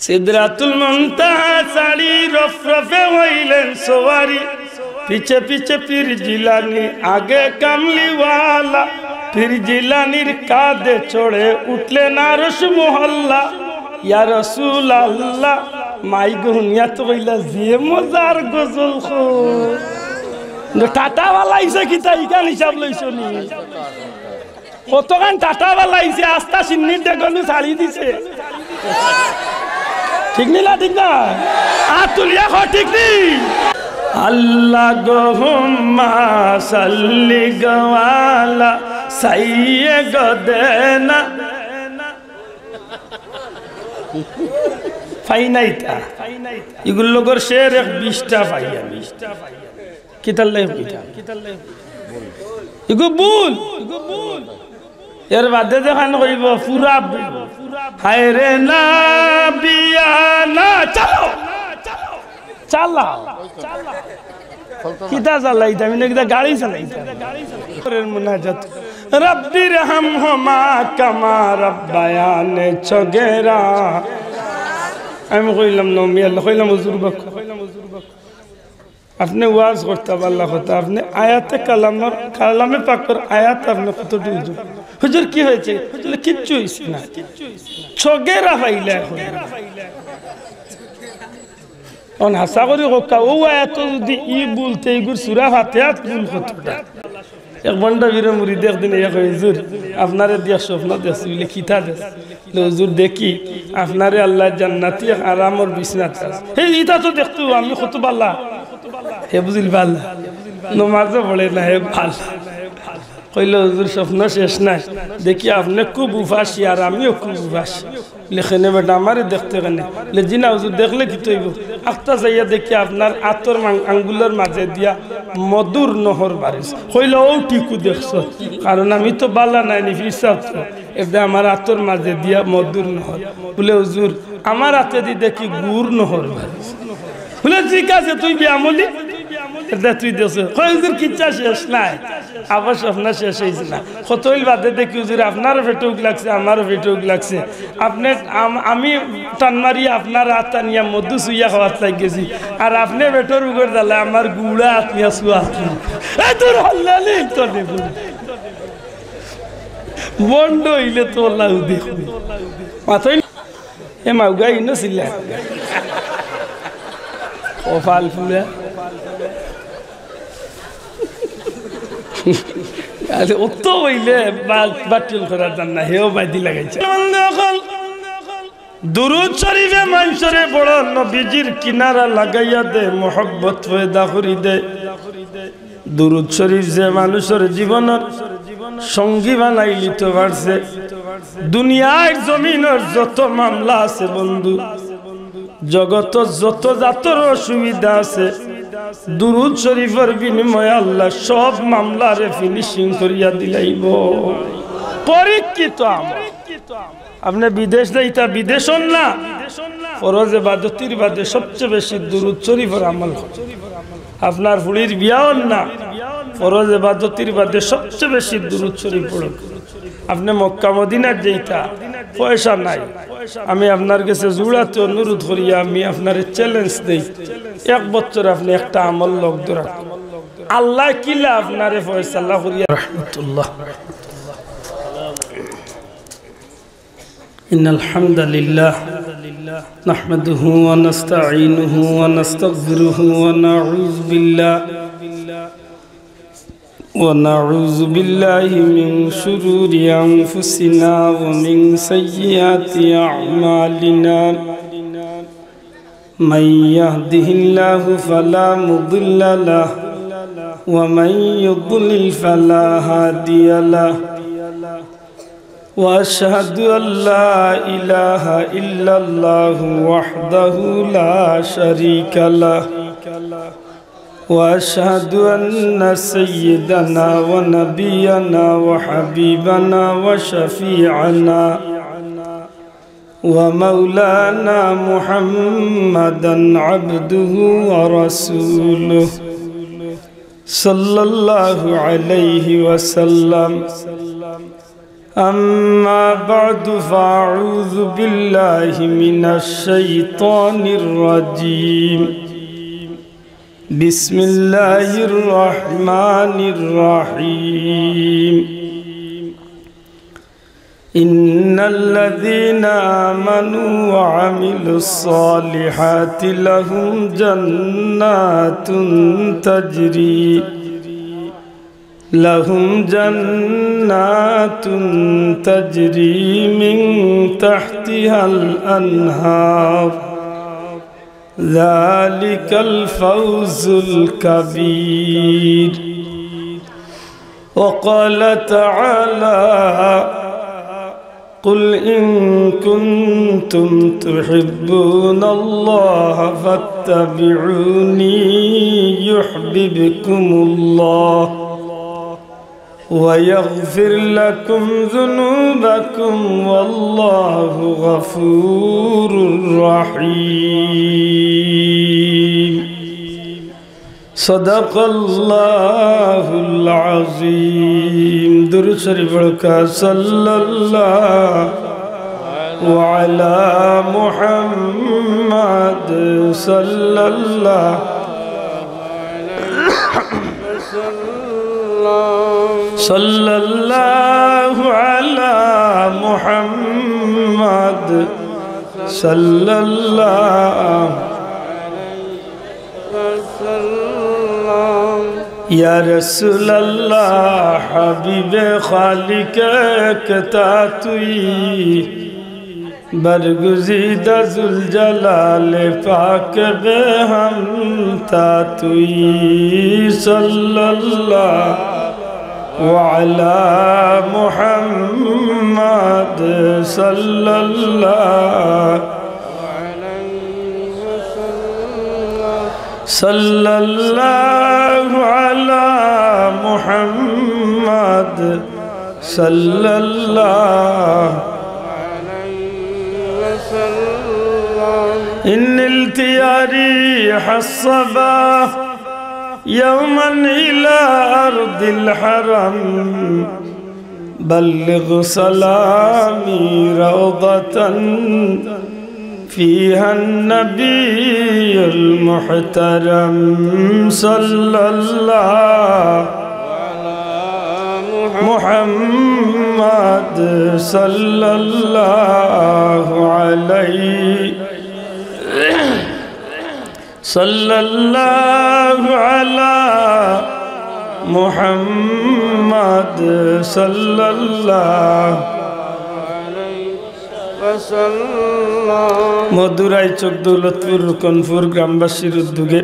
সিদরাতুল মুনতাহা সাড়ি রফরফে হইলেন সওয়ারি পিছে পিছে পীর জিলানি আগে কামলিওয়ালা পীর জিলানির কাঁধে চড়ে উঠলেন আরশ মহল্লা ইয়া রাসূলুল্লাহ মাই গুনিয়া তো কইলা যে মজার গজল খো টাটাওয়ালা আইছে কি তাই গান হিসাব লইছো নি কতখান টাটাওয়ালা আইছে আস্তা সিন্নির দেখনু ছাড়ি দিছে ঠিক নিলা ঠিক না তুলিয়া খ ঠিক নি আল্লাহ গোহুম্মা সাল্লি গওয়ালা সাইয়ে গদেনা ফাইনাইতা এগুলো গর শের এক 20টা পাইয়া 20টা কিতাল্লে কিতাল্লে ইগো বুল এর বাদে যখন কইব পুরা হায় রে নাবিয়ানা চলো চালাও কিতা চালাইতা আমি নাকি গাড়ি চালাইতা করেন মুনাজাত রব্বির হামহুমা কামা রব্বায়ানে ছগেরা আমি কইলাম নমি আল্লাহ কইলাম হুজুর বক আপনি ওয়াজ করতে আল্লাহ কথা আপনি আয়াতে কালামে পাকের আয়াত আপনি কতটি হুজুর কি হয়েছে কিচ্ছু হইছে না ছগেরা পাইলা এখন হাসা করি কোকা ও আয়াত যদি ই বলতে এইগুর সূরা ফাতিহাত ভুল কতটা এক বন্ডা বীর মুরিদ একদিন এক হুজুর আপনারে দিয়া স্বপ্ন দেখছি বলে কিতা দেখ হুজুর দেখি আপনারে আল্লাহ জান্নাতি আরামর বিছনাত হে ইটা তো দেখতো আমি খুতবা আল্লাহ হে বুঝিল ভাল নমাজও পড়ে না হে ভাল কইল হুজুর স্বপ্ন শেষ নাই দেখি আপনি খুব উপাসী আর আমিও খুব উপাসী লেখেনে বেটা আমারে দেখতে কেনে জিনা হুজুর দেখলে কি তৈব আখতা যাইয়া দেখি আপনার আতর আঙ্গুলের মাঝে দিয়া মধুর নহর বারিস কইল ও ঠিকু দেখছ কারণ আমি তো বালা নাই নি হিসাব তো এটা আমার আতর মাঝে দিয়া মধুর নহর বলে হুজুর আমার হাতে দি দেখি গুড় নহর বারিস বলে ঠিক আছে তুই বিয়ামলি এটা তুই দেশ হুজুর কিচ্ছা শেষ নাই আবার স্বপ্ন শেষ হয়েছে না কতইল বাদে দেখি হুজুর আপনারও পেটুক লাগছে আমারও পেটুক লাগছে আপনি আমি টান মারি আপনার হাত টানিয়া মধু সুইয়া খাওয়ার লাগ গেছি আর আপনি পেটর উপর দালে আমার গুড়া আত্মীয় শুয়া তোর হল্লালি তো দেখুন বন্ড হইলে তো লাউ দেখুন মাথায় এ মাউগাই নছিল ও ফাল ফুলে অত হইলে বাতিল করার জন্য হেও বাদি লাগাইছে দুরুদ শরীফে মানুষরে বড় নবীজির কিনারা লাগাইয়া দে মোহব্বত পয়দা করি দে দুরুদ শরীফ যে মানুষের জীবনের সঙ্গী বানাই লিতে পারছে দুনিয়ার জমিনের যত মামলা আছে বন্ধু জগত যত জাতর অসুবিধা আছে দুরুদ শরীফের বিনিময়ে আল্লাহ সব মামলারে ফিনিশিং করিয়া দিলাইব পরীক্ষিত আপনি বিদেশ যাইতা বিদেশ না ফরজ ইবাদতির বাদে সবচেয়ে বেশি দুরুদ শরীফের আমল আপনার ফুলির বিয়াও না ফরজ ইবাদতির বাদে সবচেয়ে বেশি দুরুদ শরীফ পড়ো আপনি মক্কা মদিনার যাইতা পয়সা নাই আমি আপনার কাছে জুড়াতে অনুরোধ করিয়া আমি আপনার চ্যালেঞ্জ দেই 1 বছর আপনি একটা আমল লোক ধরা আল্লাহ কিলা আপনারে ফয়সালা করিয়া রাহমাতুল্লাহ ইন্নাল হামদুলিল্লাহ নাহমাদুহু ওয়া নাস্তাঈনুহু ওয়া নাস্তাগফিরুহু ওয়া নাউযু বিল্লাহ ونعوذ بالله من شرور أنفسنا ومن سيئات أعمالنا من يهده الله فلا مضل له ومن يضلل فلا هادي له وأشهد أن لا إله إلا الله وحده لا شريك له وأشهد أن سيدنا ونبينا وحبيبنا وشفيعنا ومولانا محمدا عبده ورسوله صلى الله عليه وسلم أما بعد فأعوذ بالله من الشيطان الرجيم بسم الله الرحمن الرحيم إن الذين آمنوا وعملوا الصالحات لهم جنات تجري من تحتها الأنهار ذلك الفوز الكبير. وقال تعالى قل إن كنتم تحبون الله فاتبعوني يحببكم الله ويغفر لكم ذنوبكم والله غفور رحيم. صدق الله العظيم. درود شريف صلى الله وعلى محمد صلى الله صلى الله على محمد صلى الله یا رسول اللہ حبیب خالق کتاتوی برگزیدہ ذوالجلال پاک بے ہم تاتوی صلی اللہ وعلى محمد صلى الله صلى الله على محمد صلى الله إن التياري حصبا يوما إلى أرض الحرم بلغ سلامي روضة فيها النبي المحترم صلى الله محمد صلى الله عليه صلى الله على محمد صلى الله মধুরাই চোখ দৌলতপুর রুকনপুর গ্রামবাসীর উদ্যোগে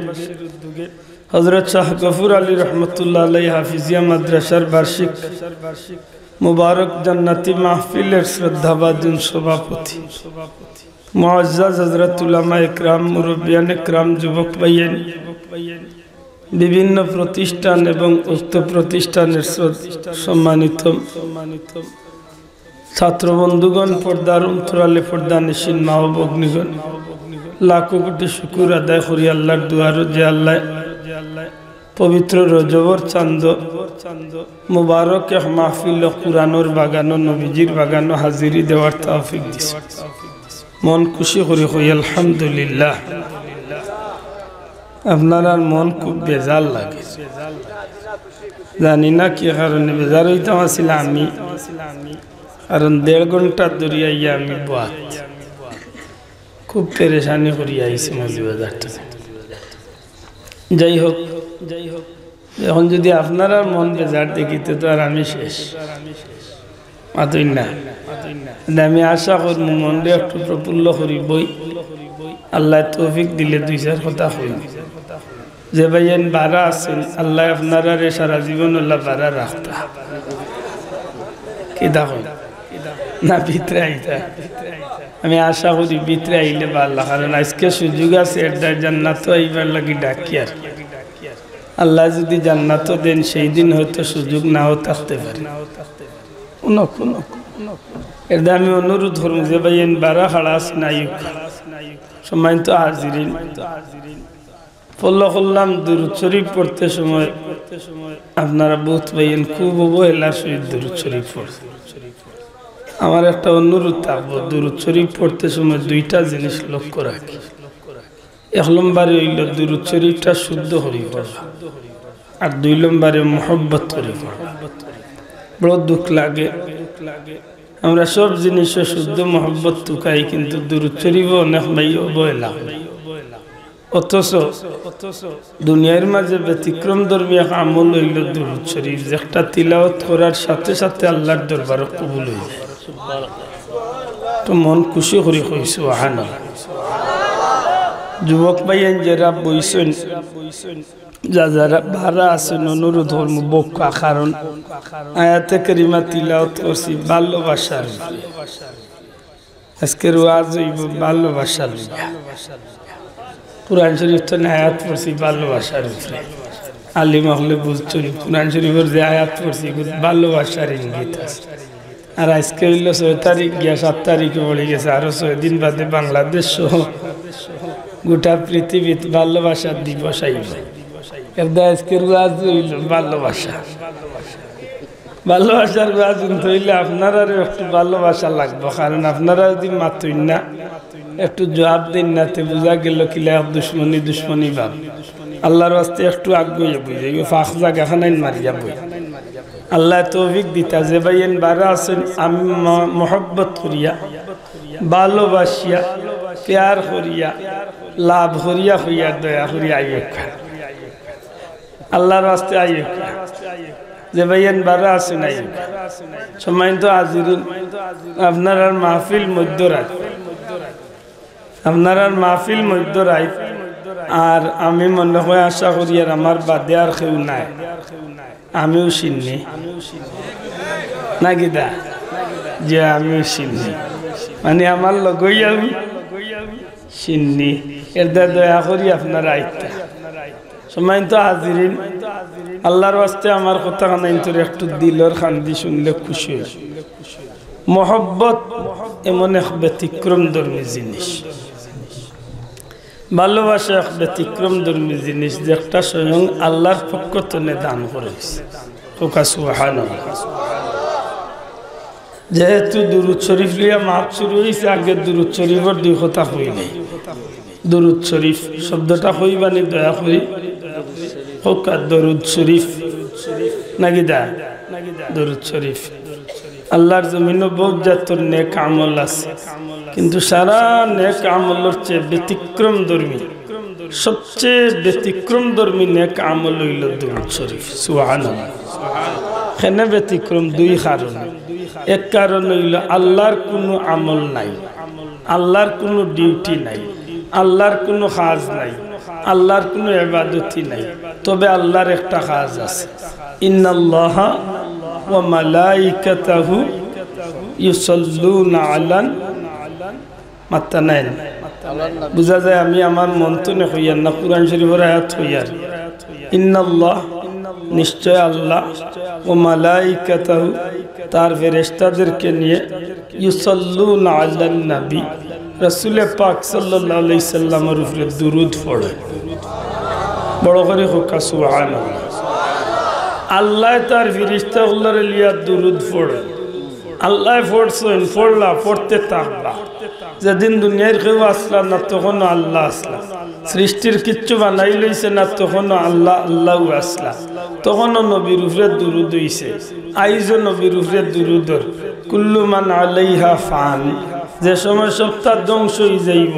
হযরত শাহ গফুর আলী রহমতুল্লাহ আলাইহি হাফিজিয়া মাদ্রাসার বার্ষিক মুবারক জান্নাতি মাহফিলের শ্রদ্ধাভাজন সভাপতি মুআজ্জাজ হযরত উলামা ইকরাম মুরব্বিয়ান ইকরাম যুবক ভাইয়ের বিভিন্ন প্রতিষ্ঠান এবং উক্ত প্রতিষ্ঠানের সম্মানিত ছাত্র বন্ধুগণ, পর্দার অন্তরালে পর্দানিশীন মা ও ভগ্নীগণ, লাখো কোটি শুকুর আদায় করি আল্লাহর দুয়ারে যে আল্লাহ পবিত্র রজবর চাঁদ মুবারক এক মাহফিল কুরআনের বাগানো নবীজির বাগানো হাজিরি দেওয়ার তৌফিক দিছে। মন খুশি করে কই আলহামদুলিল্লাহ। আপনার মন খুব বেজার লাগে, জানি না কি কারণে বেজার হইতাম আসলে আমি, কারণ 1.5 ঘন্টা দূরে আইয়া আমি বাত খুব পেরেশানি করি আইছি মৌলভীবাজারটা। যাই হোক এখন যদি আপনার মন বেজার দেখিতে তো আর আমি শেষ মাতই না। আমি আশা করব মনটা একটু প্রফুল্ল করিবই, আল্লাহ তৌফিক দিলে 2-4 কথা কই। যে ভাইয়েন বারা আছেন আল্লাহ আপনারা সারা জীবন আল্লাহ বারা রাখতা কি দেখো না ভিতরে আইতা। আমি আশা করি ভিতরে আইলে ভালো, কারণ আজকে সুযোগ আছে এটার জান্নাত আইবার লাগি ডাকি। আর আল্লাহ যদি জান্নাত দেন সেই দিন হয়তো সুযোগ নাও থাকতে পারে। এর আমি অনুরোধ করব যে ভাইয়েন বারা খাড়া আছে নাই সম্মানিত হাজিরিন, ফলো করলাম দুরূদ শরীফ পড়তে সময় আপনারা বহুত ভাইয়েন খুব অবহেলার সহিত দুরূদ শরীফ পড়ছে। আমার একটা অনুরোধ থাকবো, দুরূদ শরীফ পড়তে সময় দুইটা জিনিস লক্ষ্য রাখি। এক নম্বরে হইল দুরূদ শরীফটা শুদ্ধ করে পড়বা, আর দুই নম্বরে মোহব্বত করে পড়বা। বড় দুঃখ লাগে, আমরা সব জিনিস শুদ্ধ মোহব্বত টুকাই, কিন্তু দুরূদ শরীফও অনেক ভাই অবহেলা। অথচ দুনিয়ার মাঝে ব্যতিক্রম ধর্মী এক আমল হইল দুরূদ শরীফ, যেটা তিলাওয়াত করার সাথে সাথে আল্লাহর দরবারে কবুল হয়ে যায়। তো মন খুশি করে কইছো সুবহানাল্লাহ। যুবক ভাইয়েন যারা বইছেন, যারা ভাড়া আছেন, অনুরোধ ধর্ম বক্কা, কারণ আয়াতে কারিমা তিলাওয়াত করছি ভালোবাসার। আজকের ওয়াজ হইব ভালোবাসার। কুরআন শরীফ তো আয়াত পড়ছি ভালোবাসার উপরে। আলিম হলে বুঝছেন কুরআন শরীফের যে আয়াত পড়ছি ভালোবাসার ইঙ্গিত আছে। আর আজকে হইল 6 তারিখ গিয়া 7 তারিখে পড়ে গেছে, আরো 6 দিন বাদে বাংলাদেশ সহ গোটা পৃথিবীতে ভালোবাসার দিবস আইব। আজকের ওয়াজ হইল ভালোবাসা। ভালোবাসার ওয়াজ হইলে আপনারা একটু ভালোবাসা লাগবে, কারণ আপনারা যদি মাতুন না, একটু জবাব দিন না, তে বোঝা গেল কিলা দুশ্মনী দুশ্মনী ভাব। আল্লাহর ওয়াস্তে একটু আগুয়ে বুঝে ফাঁক জায়গা খানাইন মারিয়া বই। আল্লাহ তৌফিক দিতা যে ভাইয়েন বারা আছেন, আমি মোহব্বত করিয়া, ভালোবাসিয়া, প্যার করিয়া, লাভ করিয়া হইয়া, দয়া করিয়া আইয়ুকা আল্লাহর ওয়াস্তে আইয়ুকা। যে ভাইয়েন বারা আছেন আইয়ুকা। সম্মানিত হাজিরিন, আপনার মাহফিল মধ্যরাত, আপনার মাহফিল মধ্যরাত, আর আমি মনে হয় আশা করি আর আমার বাদে আর কেউ নাই, আমিও চিনি না গিদা যে আমিও চিনি, মানে আমার লগই আমি চিনি। এর দয়া করি আপনারা আইতা। সম্মানিত হাজিরিন, আল্লাহর ওয়াস্তে আমার কথা কানাইন্তর একটু দিলর খান্দি শুনলে খুশি হয়। মোহব্বত এমন এক ব্যতিক্রম ধর্মী জিনিস, ভালোবাসা এক ব্যতিক্রম ধর্মী জিনিস, যেটা স্বয়ং আল্লাহর পক্ষ থেকে দান করেছে। সুবহানাল্লাহ। যেহেতু দুরূদ শরীফ লিয়া মাপ শুরু হয়েছে, আগে দুরূদ শরীফের দুই কথা হই নাই। দুরূদ শরীফ শব্দটা হইবানি দয়া করি হোকা, দরুদ শরীফ নাকি দা, দরুদ শরীফ। আল্লাহর জমিনে বহুত জাতর নেক আমল আছে, কিন্তু সারা নেক আমলের চেয়ে ব্যতিক্রম ধর্মী, সবচেয়ে ব্যতিক্রম ধর্মী নেক আমল হইল দরুদ শরীফ। সুবহানাল্লাহ। কেন ব্যতিক্রম? দুই কারণ। এক কারণ হইল আল্লাহর কোনো আমল নাই, আল্লাহর কোনো ডিউটি নাই, আল্লাহর কোনো কাজ নাই, আল্লাহর কোনো ইবাদতই নাই, তবে আল্লাহর একটা কাজ আছে। ইন্নাল্লাহা ওয়া মালাইকাতাহু ইউসাল্লুনা আলান মাতানাইন। বুঝা যায় আমি আমার মন্তনে হইয়ার না, কুরআন শরীফের আয়াত হইয়ার। ইন্নাল্লাহ নিশ্চয় আল্লাহ, ও মালাইকাতাহু তার ফেরেশতাদেরকে নিয়ে, ইউসাল্লুনা আলান নবী রাসূল পাক সাল্লাল্লাহু আলাইহি সাল্লামের উপরে দুরূদ পড়ে। বড় করে হোক সুবহানাল্লাহ। আল্লাহ তার ফেরেশতাগুলোর লিয়া দুরূদ পড়ে। আল্লাহ পড়ছেন, পড়লা, পড়তে থাকবা। যেদিন দুনিয়ার কেউ আসলা না, তখনও আল্লাহ আসলা। সৃষ্টির কিচ্ছু বানাই লইছে না, তখনও আল্লাহ আল্লাহ আসলা। তখনও নবীর উপরে দুরূদ হইছে, আইজও নবীর উপরে দুরূদর। কুল্লু মান আলাইহা ফান, যে সময় সবটা ধ্বংস হয়ে যাইব,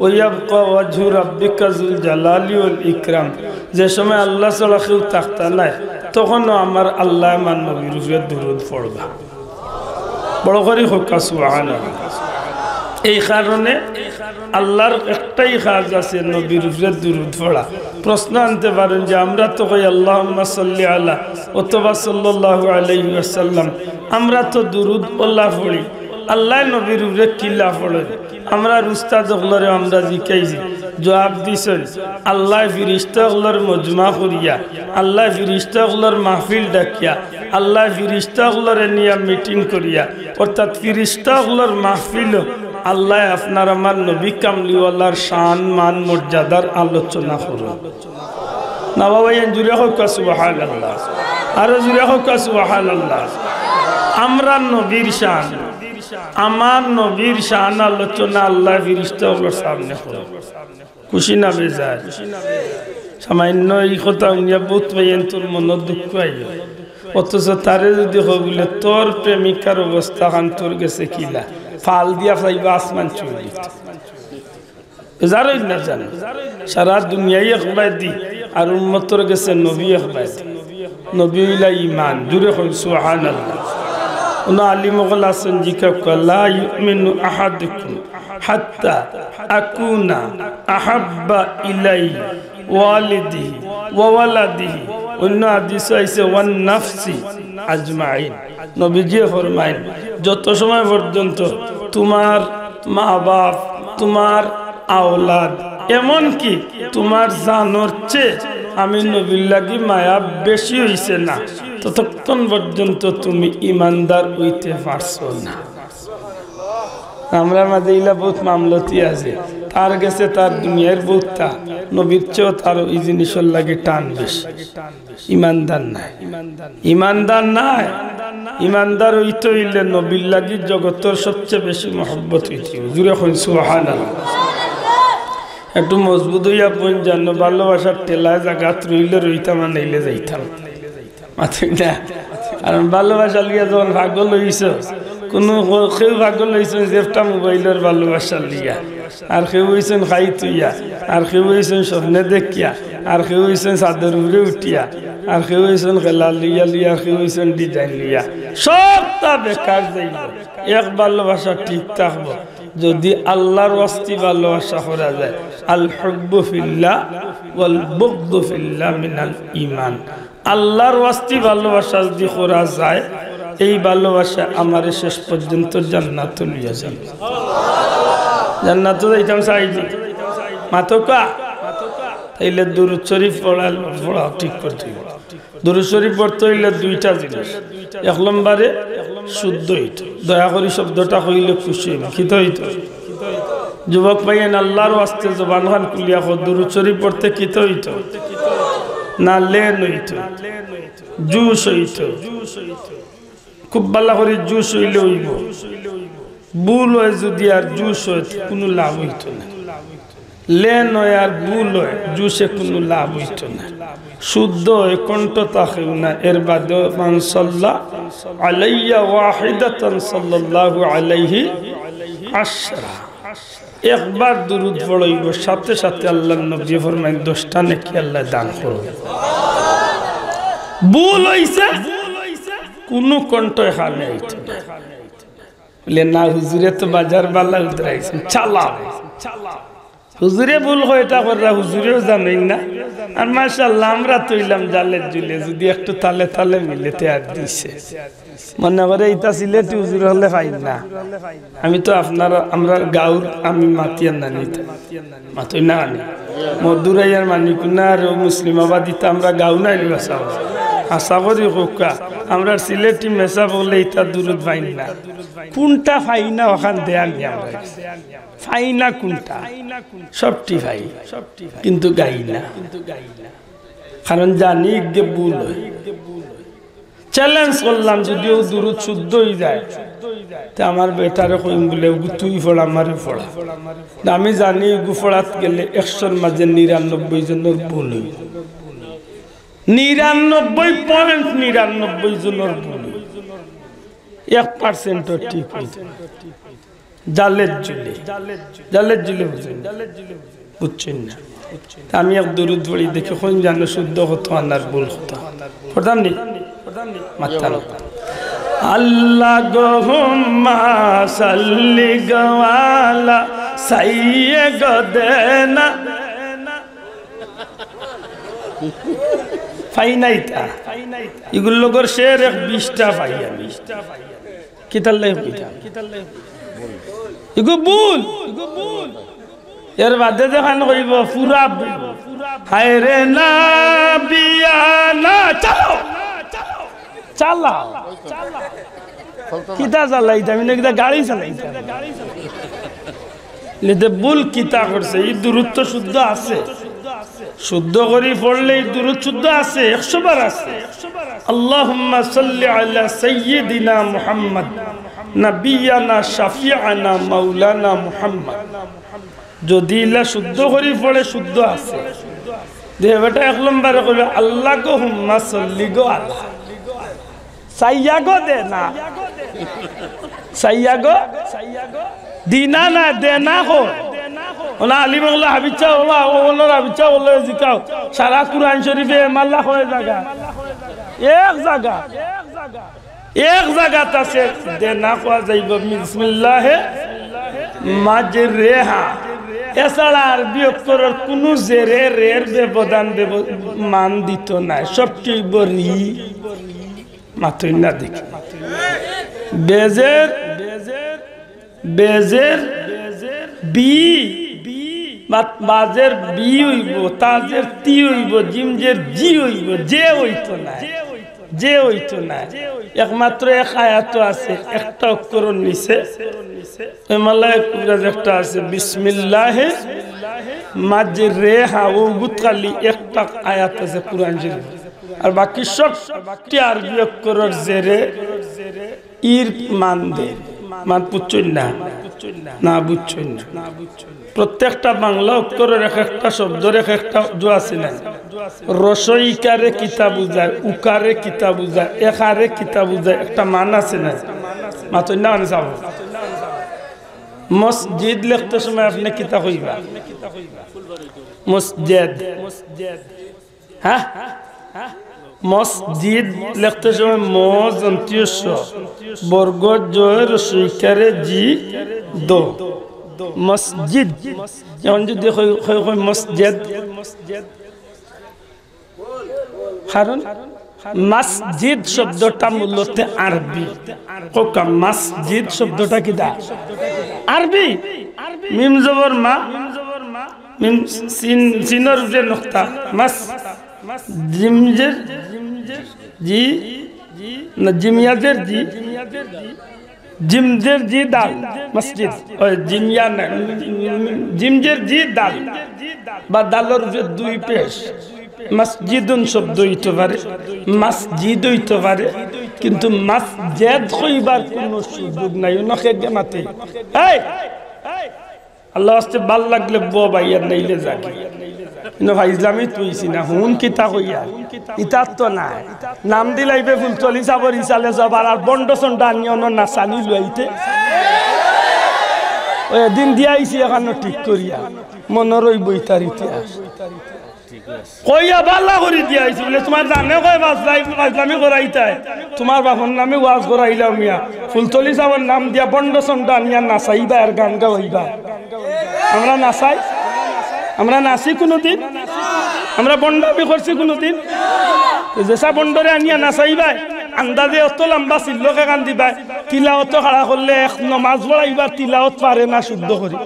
ওয়ায়াবকা ওয়াজহু রাব্বিকা যুল জালালি ওয়াল ইকরাম, যে সময় আল্লাহ ছাড়া কেউ থাকতা নাই, তখনও আমার আল্লাহ আমার নবীর উপরে দুরূদ পড়বা। বড় করে হোক সুবহানাল্লাহ। এই কারণে আল্লাহর একটাই কাজ আছে, নবীর উপরে দুরূদ পড়া। প্রশ্ন আনতে পারেন যে আমরা তো কই আল্লাহুম্মা সাল্লি আলা অথবা সাল্লাল্লাহু আলাইহি ওয়াসাল্লাম, আমরা তো দুরূদ আল্লাহ পড়ি, আল্লাহ নবীর উপরে কিল্লা পড়েন। আমরা উস্তাদ হলরে আমরা জিকাইছি, জবাব দিছেন আল্লাহ ফিরিস্তাগুলোর মজমা করিয়া, আল্লাহ ফিরিস্তাগুলোর মাহফিল ডাকিয়া, আল্লাহ ফিরিস্তাগুলোরে নিয়ে মিটিং করিয়া, অর্থাৎ ফিরিস্তাগুলোর মাহফিল আল্লাহ আপনার আমার নবী কামলিওয়ালার শান মান মর্যাদার আলোচনা করুন। না বাবা, জুড়ে হোক সুবহানাল্লাহ, আরো জুড়ে হোক সুবহানাল্লাহ। আমরা নবীর শান, আমার নবীর শান আলোচনা আল্লাহ ফেরেশতাগুলোর সামনে করে খুশি না বেজার সামান্য এই কথা উনিয়া বহুত পাইয়েন তোর মনে দুঃখ আইয় অথচ তারে যদি হবিলে তোর প্রেমিকার অবস্থা খান তোর গেছে কিলা ফাল দিয়া ফাইবা আসমান চুরি যারই না জানে সারা দুনিয়ায় একবার দি আর উম্মতর গেছে নবী একবার নবী হইলা ইমান জুড়ে হল সুবহানাল্লাহ উনা আলী মোগল আসেন জিকা লা ইউমিনু আহাদুকুম হাত্তা আকুনা আহাব্বা ইলাই ওয়ালিদিহি ওয়া ওয়ালাদিহি অন্য হাদিস আছে ওয়ান নাফসি আজমাইন নবীজি ফরমায়েন যত সময় পর্যন্ত তোমার মা বাপ তোমার আওলাদ এমন কি তোমার জানোর চেয়ে আমি নবীর লাগি মায়া বেশি হইছে না ততক্ষণ পর্যন্ত তুমি ইমানদার হইতে পারছো না আমরা মাঝে ইলা বহুত মামলতি আছে তার গেছে তার দুনিয়ার বহুতটা নবীর চেয়েও তার এই জিনিসের লাগে টান বেশি ইমানদার নাই ইমানদার নাই ইমানদার হইতে হইলে নবীর লাগি জগতের সবচেয়ে বেশি মহব্বত হইতে জুড়ে হইন সুবহানাল্লাহ একটু মজবুত হইয়া বোন জানো ভালোবাসার টেলা জাগাত রইলে রইতাম আর নাইলে যাইতাম মাথা না কারণ ভালোবাসা লিয়া যখন পাগল হইছ কোনো কেউ পাগল হইছেন যেটা মোবাইলের ভালোবাসা লিয়া আর কেউ হইছেন খাই তুইয়া আর কেউ হইছেন স্বপ্নে দেখিয়া আর কেউ হইছেন চাদর উপরে উঠিয়া আর কেউ হইছেন খেলা লিয়া লিয়া কেউ হইছেন ডিজাইন লিয়া সবটা বেকার যাইব এক ভালোবাসা ঠিক থাকবো যদি আল্লাহর ওয়াস্তে ভালোবাসা করা যায় আল হুব্বু ফিল্লাহ ওয়াল বুগদু ফিল্লাহ মিনাল ঈমান আল্লাহর ওয়াস্তে ভালোবাসা যদি করা যায় এই ভালোবাসা আমার শেষ পর্যন্ত জান্নাতে নিয়ে যাবে জান্নাতে যাইতাম চাইজি মাতকা তাইলে দুরূদ শরীফ পড়া ঠিক করতে হবে দুরূদ শরীফ পড়তে হইলে দুইটা জিনিস এক নম্বরে শুদ্ধ হইতো দয়া করে শব্দটা হইলে খুশি হইব কি তো হইতো যুবক ভাইয়েন আল্লাহর ওয়াস্তে জবান খান খুলিয়া দুরূদ শরীফ পড়তে কি তো হইতো না লেন হইতো জুস হইতো খুব ভালো করে জুস হইলে হইব ভুল হয় যদি আর জুস হয় কোনো লাভ হইতো না লেন হয় আর ভুল হয় জুসে কোনো লাভ হইতো না শুদ্ধ হয় কণ্ঠ তাকেও না এর বাদে মান সাল্লা আলাইয়া ওয়াহিদাতান সাল্লাল্লাহু আলাইহি আশরা একবার দুরূদ পড়াইব সাথে সাথে আল্লাহর নবী ফরমায় 10টা নেকি আল্লাহ দান করবে ভুল হইছে কোনো কণ্ঠ এখানে হইতো না বলে না হুজুরে তো বাজার বালা উতরাইছেন চালাও হুজুরে ভুল হয়টা করা হুজুরেও জানেন না আর মাশাআল্লাহ আমরা তৈলাম জালের জুলে যদি একটু তালে তালে মিলেতে আর দিছে মনে করে এটা সিলেটি হুজুর হলে পাই না আমি তো আপনারা আমরা গাঁর আমি মাতিয়ার না নিতে মাতই না আনি মধুরাইয়ার মানিকুনা আর মুসলিমাবাদিতে আমরা গাঁও নাই বাসা আশা করি হোকা আমরা সিলেটি মেসা বলে এটা দূরত পাই না কোনটা পাই না ওখান দেয়া নি আমরা পাই না কোনটা সবটি ভাই কিন্তু গাই না কারণ জানি যে ভুল হয় চ্যালেঞ্জ করলাম যদিও দূরত শুদ্ধ হয়ে যায় তা আমার বেটারে কইম বলে তুই ফোড়া আমারে ফোড়া আমি জানি গু ফোড়াত গেলে 100-র মাঝে 99 জনের ভুল হই 99.99 জনের ভুল 1% ঠিক হইছে জালের জুলে বুঝছেন না আমি এক দরুদ পড়ি দেখে কোন জানো শুদ্ধ হতো আনার ভুল হতো পড়তাম নি মাতাল আল্লাহ গোহুম্মা সাল্লি গওয়ালা সাইয়্যিদনা ফাইনাইতা এগুলো লোকের শের 20টা পাই আমি কিতাল্লাই কইতা এগো ভুল এর বাদে দেখান কইব পুরা হায় রে নাবিয়ানা চলো চালাও কিতা চালাইতা আমি না কিতা গাড়ি চালাইতা লেতে ভুল কিতা করছে এই দূরত্ব শুদ্ধ আছে শুদ্ধ করে পড়লে এই দূরত্ব শুদ্ধ আছে 100 বার আছে আল্লাহুম্মা সাল্লি আলা সাইয়্যিদিনা মুহাম্মদ নাবিয়ানা শাফিআনা মাওলানা মুহাম্মদ যদি ইলা শুদ্ধ করি পড়ে শুদ্ধ আছে দেহ বেটা এক নম্বরে কইবে আল্লাহ গো হুম্মা সাল্লি গো আল্লাহ সাইয়া গো দে না সাইয়া গো দিনা না দে না গো ওনা আলিমুল্লাহ হাবিচা ওলা ওলা হাবিচা ওলা জিকাও সারা কুরআন শরীফে মাল্লা হয়ে জায়গা এক জায়গা আছে দে না কোয়া যাইব বিসমিল্লাহ মাজরেহা এছাড়া আরবি অক্ষরের কোনো জেরে রের ব্যবধান মান দিত না সবটি বরি মাত্রই না দেখি বেজের বেজের বি বাজের বি হইব তাজের তি হইব জিমজের জি হইব যে হইতো না যে হইতো না একমাত্র এক আয়াত আছে একটা অক্ষরের নিচে একটা আছে বিসমিল্লাহ মাজরেহা ও গুতকালি একটা আয়াত আছে কুরআন শরীফ আর বাকি সবটি আরবি অক্ষরের জেরে ইর মান দে মান বুঝছই না না বুঝছই না প্রত্যেকটা বাংলা অক্ষরের এক একটা শব্দের এক একটা দোয়া আছে না রসইকারে কিতা বুঝায় উকারে কিতা বুঝায় একারে কিতা বুঝায় একটা মান আছে না মাতই না মানে যাব মসজিদ লিখতে সময় আপনি কিতা কইবা মসজিদ হ্যাঁ মসজিদ লিখতে সময় মজ অন্ত্যস বর্গ জয় রসইকারে জি দো মসজিদ যেমন যদি মসজিদ কারণ মসজিদ শব্দটা মূলত আরবি মসজিদ শব্দটা কি দা আরবি মিম জবর মা মিম সিনর যে নক্তা মাস জিমজের জি না জিমিয়াজের জি জিমজের জি দাল মসজিদ জিমিয়া না জিমজের জি দাল বা দালর যে দুই পেশ মসজিদুন শব্দ হইতে পারে মসজিদ হইতে পারে কিন্তু মসজিদ কইবার কোনো সুযোগ নাই নখে মাতে এই আল্লাহ আস্তে ভাল লাগলে বো ভাইয়া নাইলে যাকি কিন্তু ভাই ইসলামী তুইছি না হুন কিতা কইয়া ইতার তো নাই নাম দিলাইবে ফুলতলি চাবর ইসালে যাবার আর বন্ড চন্ডা আনিয়ে নাচানি লইতে ওই দিন দিয়াইছি এখন ঠিক করিয়া মনের ওই বইতার ইতিহাস কইয়া বাল্লা করে দিয়াইছি বলে তোমার জানে কয় ইসলামী করাইতাই তোমার বাপর নামে ওয়াজ করাইলাম মিয়া ফুলতলি চাবর নাম দিয়া বন্ড চন্ডা আনিয়া নাচাইবা আর গান গাইবা আমরা নাচাই আমরা নাচি কোনোদিন আমরা বন্ডামি করছি কোনোদিন যেসা বন্ডরে আনিয়া নাচাইবাই আন্দাজে অত লম্বা চিল্লকে গান দিবাই তিলাওত খাড়া করলে এক নমাজ পড়াইবা তিলাওত পারে না শুদ্ধ করি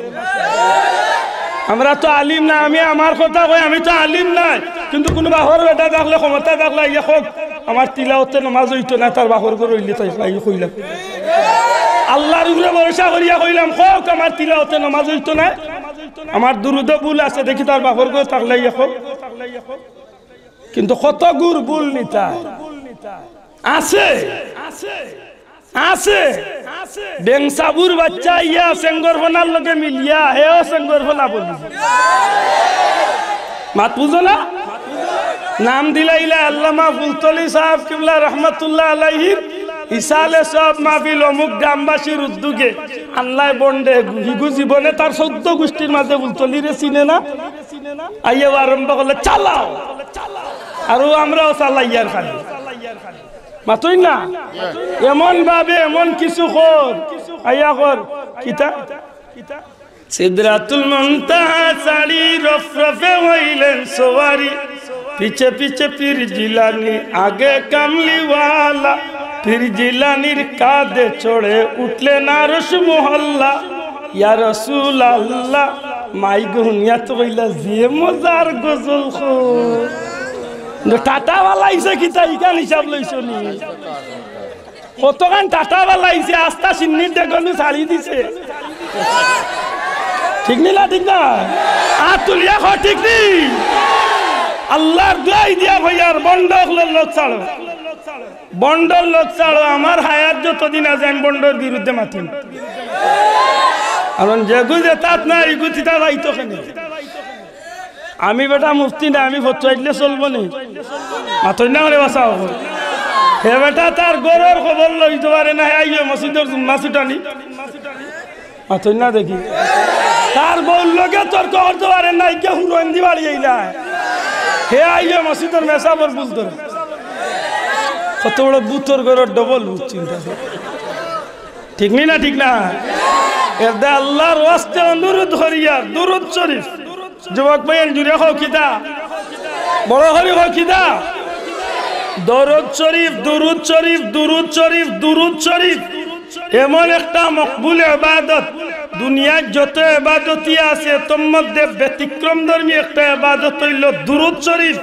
আমরা তো আলিম না আমি আমার কথা কই আমি তো আলিম নাই কিন্তু কোনো বাহর বেটা দেখলে ক্ষমতা দেখলে ইয়ে হোক আমার তিলাওতে নমাজ হইতো না তার বাহর করে হইলে তাই কইলাম আল্লাহর উপরে ভরসা করিয়া কইলাম হোক আমার তিলাওতে নমাজ হইতো না আমার দুরুদ ভুল আছে দেখি তার বাপর গো থাকলে কিন্তু কত গুর ভুল নিতা আছে আছে বেংসাবুর বাচ্চা ইয়া সেঙ্গর ফোনার লগে মিলিয়া হেও সেঙ্গর ফোনা বলি মাত বুঝো না নাম দিলাইলা আল্লামা ফুলতলি সাহেব কিবলা রহমাতুল্লাহ আলাইহির ইসালে সব মাহফিল অমুক গ্রামবাসীর উদ্যোগে আল্লাহ বন্ডে হিগু জীবনে তার 14 গোষ্ঠীর মাঝে ফুলতলিরে চিনে না আইয়া আরম্ভ করলে চালাও আর আমরাও চালাইয়ার খালি মাতই না এমন ভাবে এমন কিছু কর আইয়া কর কিতা সিদরাতুল মুনতাহা সারি রফরফে হইলেন সওয়ারি পিছে পিছে পীর জিলানি আগে কামলিওয়ালা পীর জিলানির কাঁধে চড়ে উঠলেন আরশ মহল্লা ইয়া রাসূল আল্লাহ মাই গুনিয়াত কইলা যে মজার গজল খো টাটা वाला আইছে কি তাই গান হিসাব লইছো নি কতগান টাটা वाला আইছে আস্তা সিন্নি দেখনু ছাড়ি দিছে ঠিক নি না ঠিক না আতুলিয়া খ ঠিক নি আল্লাহর দোয়াই দিয়া ভাইয়ার বন্ধ হলো লোক ছাড়ো বন্ডর লোক ছাড়ো আমার হায়াত যতদিন আছে আমি বন্ডর বিরুদ্ধে মাতিম কারণ যেগু যে তাত না ইগুতি তা ভাইতো কেনে আমি বেটা মুফতি না আমি ফতোয়াইলে চলবো নি মাতই না হলে বাঁচাও হে বেটা তার গরুর খবর লইতে পারে না আইয়ে মসজিদের জুম্মা ছুটানি মাতই না দেখি তার বউর লগে তর্ক করতে পারে না কে হুরন্দি বাড়ি আইলা হে আইয়ে মসজিদের মেসাবর বুঝতো কত বড় বুতর গরুর ডবল বুঝ চিন্তা ঠিক নি না ঠিক না এদা আল্লাহর ওয়াস্তে অনুরোধ করিয়া দুরূদ শরীফ যুবক ভাইয়ের জুড়ে হোক কিতা বড় হরি হোক কিতা দরুদ শরীফ দুরূদ শরীফ দুরূদ শরীফ দুরূদ শরীফ এমন একটা মকবুল ইবাদত দুনিয়ার যত ইবাদতই আছে তোর মধ্যে ব্যতিক্রমধর্মী একটা ইবাদত হইল দুরূদ শরীফ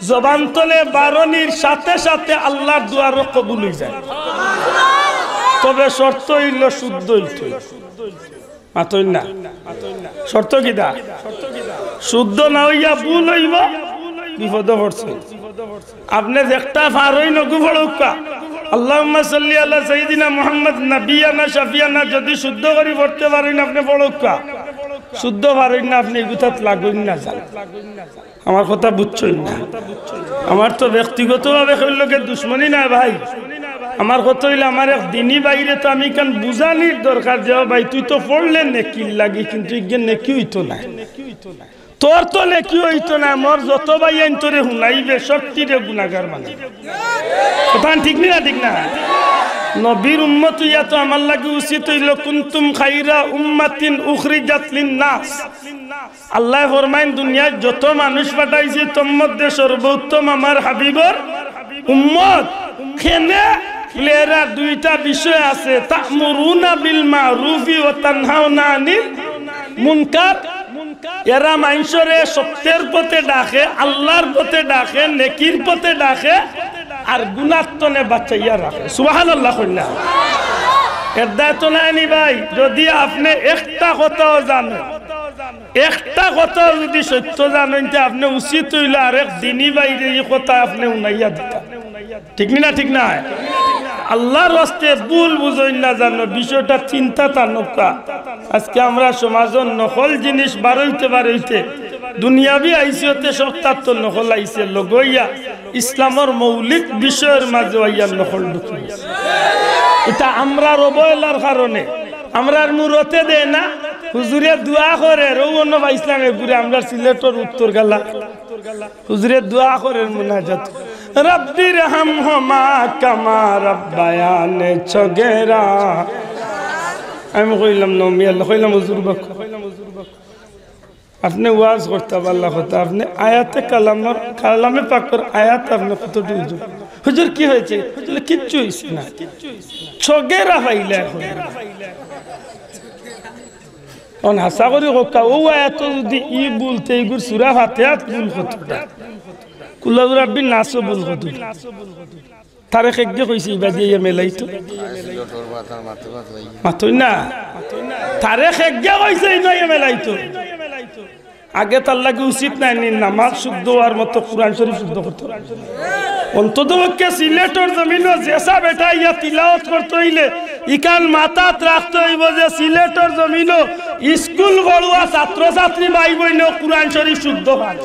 জবান তলে বারণীর সাথে সাথে আল্লাহর দুয়ারও কবুল হয়ে যায় তবে শর্ত হইল শুদ্ধ হইতে মাতই না শর্ত কিটা শুদ্ধ না হইয়া ভুল হইব বিপদ পড়ছে আপনি একটা ফার হই নগু ফড়কা আল্লাহুম্মা সাল্লি আলা সাইয়্যিদিনা মুহাম্মদ নাবিয়ানা শাফিয়ানা যদি শুদ্ধ করে পড়তে পারেন আপনি ফড়কা শুদ্ধ পারেন না আপনি গুতাত লাগুন না যান আমার কথা বুঝছই না আমার তো ব্যক্তিগতভাবে কইলকে দুশ্মনী না ভাই আমার কথা হইলে আমার এক দিনই বাইরে তো আমি কেন বুঝানির দরকার যে ভাই তুই তো পড়লে নেকি লাগি কিন্তু ইজ্ঞান নেকি হইতো না তোর তো নেকি হইতো না মোর যত ভাই আইন তোরে হুনাইবে সবটিরে গুনাহগার মানে কথা ঠিক না ঠিক না নবীর উম্মত ইয়া তো আমার লাগি উচিত হইল কুনতুম খাইরা উম্মাতিন উখরিজাত লিন-নাস আল্লাহ ফরমাইন দুনিয়ায় যত মানুষ পাঠাইছে তোর মধ্যে সর্বোত্তম আমার হাবিবর উম্মত কেনে লেরা দুইটা বিষয় আছে তা'মুরুনা বিল মা'রুফি ওয়া তানহাউনা আনিল মুনকার এরা মানুষরে সত্যের পথে ডাকে আল্লাহর পথে ডাকে নেকির পথে ডাকে আর গুনাহ তনে বাঁচাইয়া রাখে সুবহানাল্লাহ কইনা এর দায়িত্ব নাই ভাই যদি আপনি একটা কথাও জানেন একটা কথা যদি সত্য জানেন যে আপনি উচিত হইল আরেক দিনই বাইরে এই কথা আপনি উনাইয়া দিতা ঠিক না ঠিক না আল্লাহর রাস্তে ভুল বুঝই না জানো বিষয়টা চিন্তা তানকা আজকে আমরা সমাজের নকল জিনিস বারইতে দুনিয়াবি আইসিতে সত্তার তো নকল আইছে লগইয়া ইসলামের মৌলিক বিষয়ের মাঝে আইয়া নকল ঢুকি এটা আমরা অবহেলার কারণে আমরার মুরতে দেয় না হুজুরে দোয়া করে রৌন বা ইসলামে ঘুরে আমরা সিলেটর উত্তর গালা হুজুরে দোয়া করে মুনাজাত রব্বির হামহুমা কামা রাব্বায়ানি সগীরা আমি কইলাম নমি আল্লাহ কইলাম হুজুর বক আপনি ওয়াজ করতে আল্লাহ কথা আপনি আয়াতে কালামে পাকের আয়াত আপনি কতটি হুজুর কি হয়েছে কিচ্ছু হইছে না সগীরা পাইলা এখন অন আশা করি কোকা ও এত যদি ই বলতে ইগুর সূরা ফাতিহা ভুল কতটা কুল্লা রাব্বিন নাস ভুল কত তারে খেগে কইছি ইবাদিয়ে মেলাইতো মাতই না তারে খেগে কইছে ইবাদিয়ে মেলাইতো আগে তার লাগে উচিত নাই নামাজ শুদ্ধ হওয়ার মতো কোরআন শরীফ শুদ্ধ করতে অন্ততপক্ষে সিলেটের জমিনও যেসা বেটা ইয়া তিলাওয়াত করতে হইলে ইকান মাথাত রাখতে হইব যে সিলেটের জমিনও স্কুল পড়ুয়া ছাত্র ছাত্রী ভাই বোন কোরআন শরীফ শুদ্ধ হয়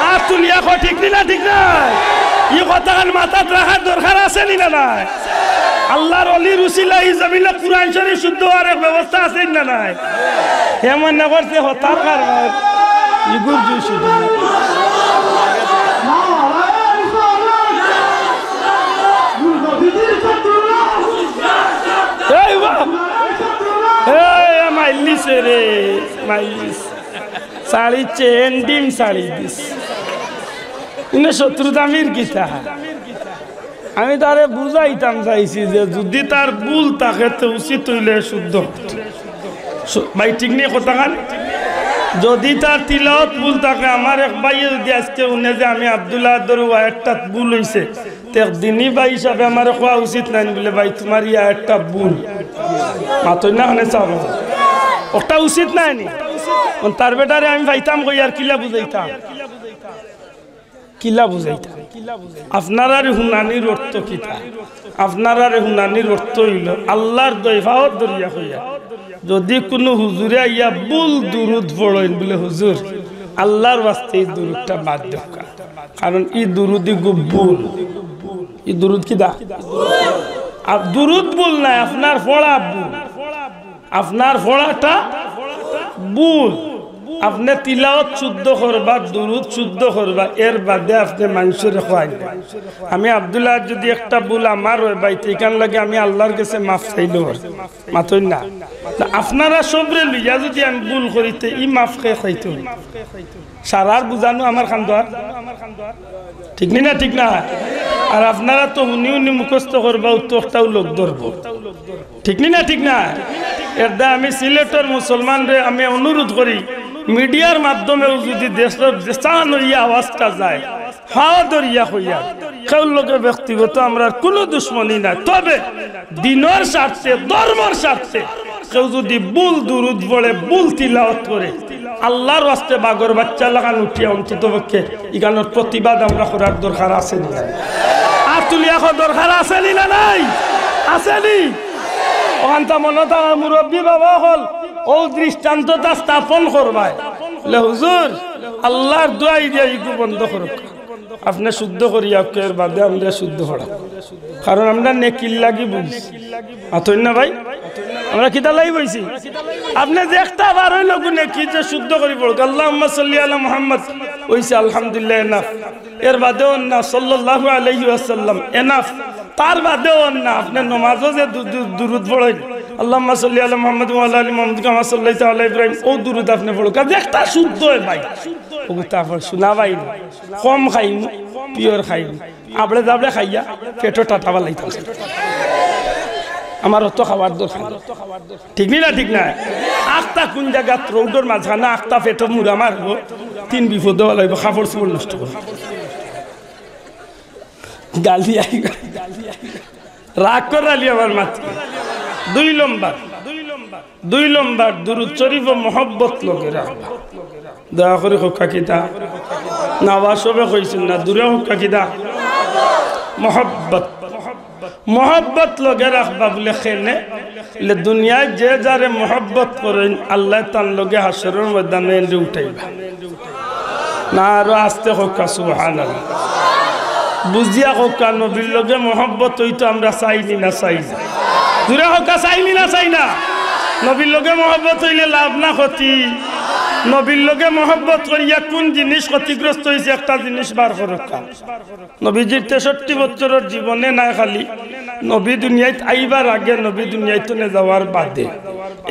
আর তুলিয়া ঠিক না ঠিক না এই কথাখান মাথাত রাখার দরকার আছে নি না নাই আল্লাহর অলির উসিলা এই জমিনে কোরআন শরীফ শুদ্ধ হওয়ার ব্যবস্থা আছে না নাই এমন না করতে হতার কারণ ইগুর জুই শুদ্ধ মাইলিছে রে মাইলিস শাড়ি চেন ডিম শাড়ি দিস ইনে শত্রুতামির গীতা আমি তারে বুঝাইতাম চাইছি যে যদি তার ভুল তাকে তো উচিত হইলে শুদ্ধ ভাই ঠিক নেই কথাখান যদি তার তিলাওয়াত ভুল থাকে আমার এক ভাই যদি আজকে উনি যে আমি আব্দুল্লাহ দরুয়া একটা ভুল হয়েছে দিনই ভাই হিসাবে আমার কোয়া উচিত নাই বলে ভাই তোমার ইয়া একটা ভুল মাতই না মানে চাও ওটা উচিত নাই নি তার বেটারে আমি ভাইতাম কই আর কিলা বুঝাইতাম কিলা বুঝাইতা আপনারা হুনানির অর্থ কিতা আপনারা হুনানির অর্থ হইল আল্লাহর দইফাও দরিয়া হইয়া যদি কোনো হুজুরে আইয়া বুল দুরুদ পড়েন বলে হুজুর আল্লাহর ওয়াস্তে এই দুরুদটা বাদ দেও কারণ এই দুরুদি বুল এই দুরুদ কিদা আর দুরুদ বুল নাই আপনার পড়া বুল আপনার পড়াটা বুল আপনি তিলাওয়াত শুদ্ধ করবা দুরুদ শুদ্ধ করবা এর বাদে আপনি মানুষের খোয়াই আমি আব্দুল্লাহ যদি একটা ভুল আমার হয় বাইতে এখান লাগে আমি আল্লাহর কাছে মাফ চাইল মাতই না আপনারা সবরে লইয়া যদি আমি ভুল করিতে ই মাফ খেয়ে খাইতো সারার বুঝানো আমার খান্দোয়ার ঠিক না ঠিক না আর আপনারা তো উনি উনি মুখস্থ করবা উত্তরটাও লোক ধরব ঠিক না ঠিক না এর দা আমি সিলেটের মুসলমানরে আমি অনুরোধ করি মিডিয়ার মাধ্যমেও যদি দেশের দেশান হইয়া আওয়াজটা যায় হাওয়া দরিয়া হইয়া কেউ লোকে ব্যক্তিগত আমরা কোনো দুশ্মনী নাই তবে দিনের স্বার্থে ধর্মের স্বার্থে কেউ যদি বুল দুরুদ পড়ে বুল তিলাওয়াত করে আল্লাহর ওয়াস্তে বাগর বাচ্চা লাগান উঠিয়া অন্তত পক্ষে ইগানোর প্রতিবাদ আমরা করার দরকার আছে না আর তুলিয়া দরকার আছে না নাই আসেনি ওখানটা মনত মুরব্বী বাবা হল ও দৃষ্টান্তটা স্থাপন করবায় হুজুর আল্লাহর দোয়াই দিয়া ইগু বন্ধ করুক আপনি শুদ্ধ করিয়া এর বাদে আমরা শুদ্ধ করা কারণ আমরা নেকিল লাগি বুঝি আতই না ভাই আমরা কিতা লাই বইছি আপনি দেখতে বার হইল গুনে কি যে শুদ্ধ করি পড়ুক আল্লাহুম্মা সাল্লি আলা মুহাম্মদ ওইছে আলহামদুলিল্লাহ এনাফ এর বাদেও না সাল্লাল্লাহু আলাইহি ওয়াসাল্লাম এনাফ তার বাদেও না আপনি নামাজও যে দুরুদ পড়েন আল্লাহুম্মা সাল্লি আলা মুহাম্মদ ওয়া আলা আলি মুহাম্মদ কামা সাল্লাইতা আলা ইব্রাহিম ও দুরুদ আপনি পড়ুক দেখতা শুদ্ধ হয় ভাই ও তারপর শোনাবাই কম খাইম পিওর খাইম আবড়ে দাবড়ে খাইয়া পেটো টাটাবা লাইতাছে আমার অত খাবার দরকার ঠিক না ঠিক না আখটা কোন জায়গা রৌডর মাঝখানে আখটা পেটো মুড়া মারবো তিন বিপদ দেওয়া লাগবে খাবার চুপড় নষ্ট করবো গালি আই রাগ করালি আমার মাথা দুই লম্বার দুরুদ শরীফ ও মহব্বত লোকের দয়া করে হক্কা কিতা না সবে কইছেন না দূরে হক্কা কিতা মহব্বত লগে রাখবা বলে খেলে দুনিয়ায় যে যারে মহব্বত করেন আল্লাহ তার লগে হাসরের ময়দানে উঠাইবা না আরো আস্তে হক্কা সুবহানাল্লাহ বুঝিয়া হক্কা নবীর লগে মহব্বত হইতো আমরা চাইনি না চাই না দূরে হক্কা চাইনি না চাই না নবীর লগে মহব্বত হইলে লাভ না ক্ষতি নবীর লগে মহব্বত করিয়া কোন জিনিস ক্ষতিগ্রস্ত হয়েছে একটা জিনিস বার করকা নবীজির 63 বছরের জীবনে না খালি নবী দুনিয়ায় আইবার আগে নবী দুনিয়ায় তো যাওয়ার বাদে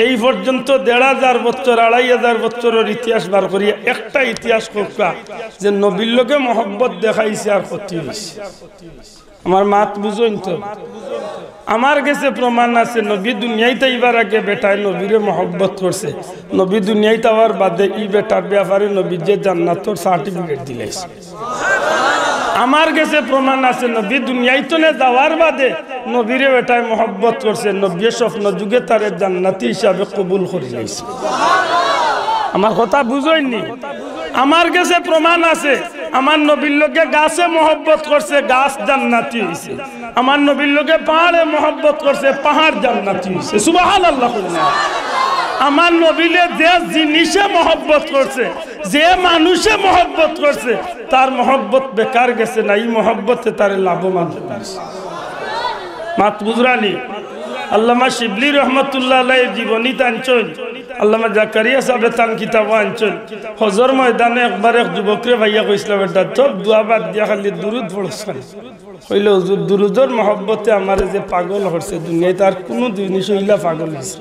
এই পর্যন্ত 1500 বছর 2500 বছরের ইতিহাস বার করিয়া একটা ইতিহাস করকা যে নবীর লগে মহব্বত দেখাইছে আর ক্ষতি হয়েছে আমার মাত বুঝুন তো আমার কাছে প্রমাণ আছে নবী দুনিয়াইতে আইবার আগে বেটায় নবীরে মহব্বত করছে নবী দুনিয়াইতে আবার বাদে ই বেটার ব্যাপারে নবী যে জান্নাতের সার্টিফিকেট দিলেছে আমার কাছে প্রমাণ আছে নবী দুনিয়াইতে না যাওয়ার বাদে নবীরে বেটায় মহব্বত করছে নবী স্বপ্ন যুগে তার জান্নাতি হিসাবে কবুল করে নিয়েছে আমার কথা বুঝইনি আমার কাছে প্রমাণ আছে আমার নবীর লোকে গাছে মহব্বত করছে গাছ জান্নাতি হইছে আমার নবীর লোকে পাহাড়ে মহব্বত করছে পাহাড় জান্নাতি হইছে সুবহানাল্লাহ আমার নবীলে যে জিনিসে মহব্বত করছে যে মানুষে মহব্বত করছে তার মহব্বত বেকার গেছে না এই মহব্বতে তার লাভবান হয়েছে মাত বুঝরানি আল্লামা শিবলি রহমতুল্লাহ আলাইহির জীবনী টানছেন আল্লামা জাকারিয়া সাহেব তান কিতাব আনছেন হজর ময়দানে একবার এক যুবকরে ভাইয়া কইছিল বেটা সব দোয়া বাদ দিয়া খালি দুরুদ পড়ছেন কইল হুজুর দুরুদের মহব্বতে আমারে যে পাগল হচ্ছে দুনিয়ায় তার কোনো জিনিস হইলা পাগল হইছে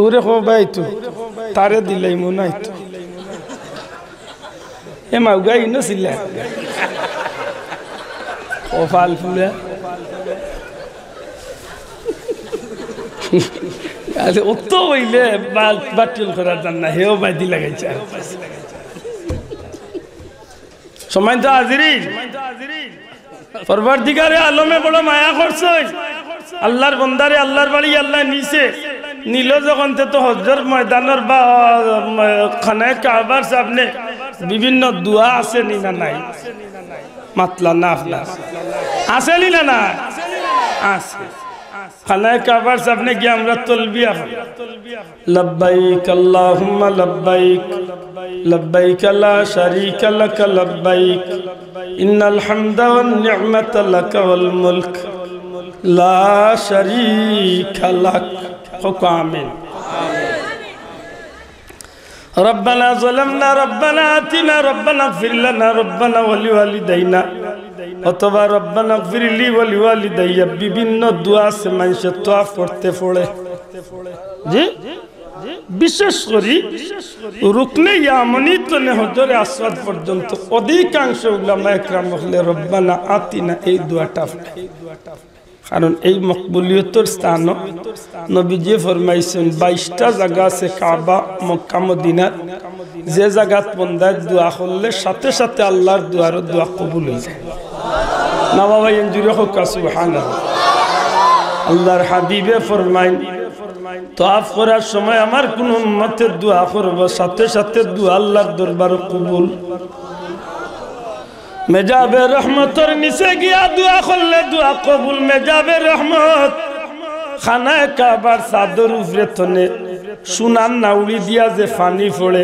ওরে কো ভাই তো তারে দিলাই মন নাই তো এ মাউগাই নছিল ও ফাল ফুলে আরে অত হইলে বাতিল করার জন্য হেও বাইদি লাগাইছে সময় তো হাজিরিন পরবর্তীকারে আলমে বড় মায়া করছে আল্লাহর বন্দারে আল্লাহর বাড়ি আল্লাহ নিছে নীল যখন তো হজর ময়দানের বা খানায় কাবার সামনে বিভিন্ন দোয়া আছে নি না নাই মাতলা না আপনার আছে নি না না আছে খানায় কাবার সামনে গিয়ে আমরা তলবিয়া করি লব্বাইক আল্লাহুম্মা লব্বাইক লব্বাইক লা শারীকা লাক লব্বাইক ইন্নাল হামদা ওয়ান নি'মাতা লাক ওয়াল মুলক লা শারীকা লাক আমিন ربنا ظلمنا ربنا آتنا ربنا اغفر لنا ربنا ولوالدينا অথবা রব্বানা গফিরলি ওয়ালিওয়ালিদাইয়া বিভিন্ন দোয়া আছে মানুষ তোয়া পড়তে পড়ে জি বিশেষ করে রুকনে ইয়ামানি তো হজরে আসওয়াদ পর্যন্ত অধিকাংশ উলামা একরাম বলে রব্বানা আতিনা এই দোয়াটা কারণ এই মকবুলিয়তের স্থান নবীজি ফরমাইছেন 22টা জায়গা আছে কাবা মক্কা মদিনার যে জায়গাত বন্দায় দোয়া করলে সাথে সাথে আল্লাহর দোয়া কবুল হয়ে যায় না বাবা ইনজুরি হোক সুবহানাল্লাহ আল্লাহর হাবিবে ফরমাইন তাওয়াফ করার সময় আমার কোন উম্মতের দোয়া করব সাথে সাথে দোয়া আল্লাহর দরবারে কবুল মেজাবে রহমতের নিচে গিয়া দোয়া করলে দোয়া কবুল মেজাবে রহমত খানায় কাবার চাদর উপরে তনে সোনার নাউড়ি দিয়া যে পানি পড়ে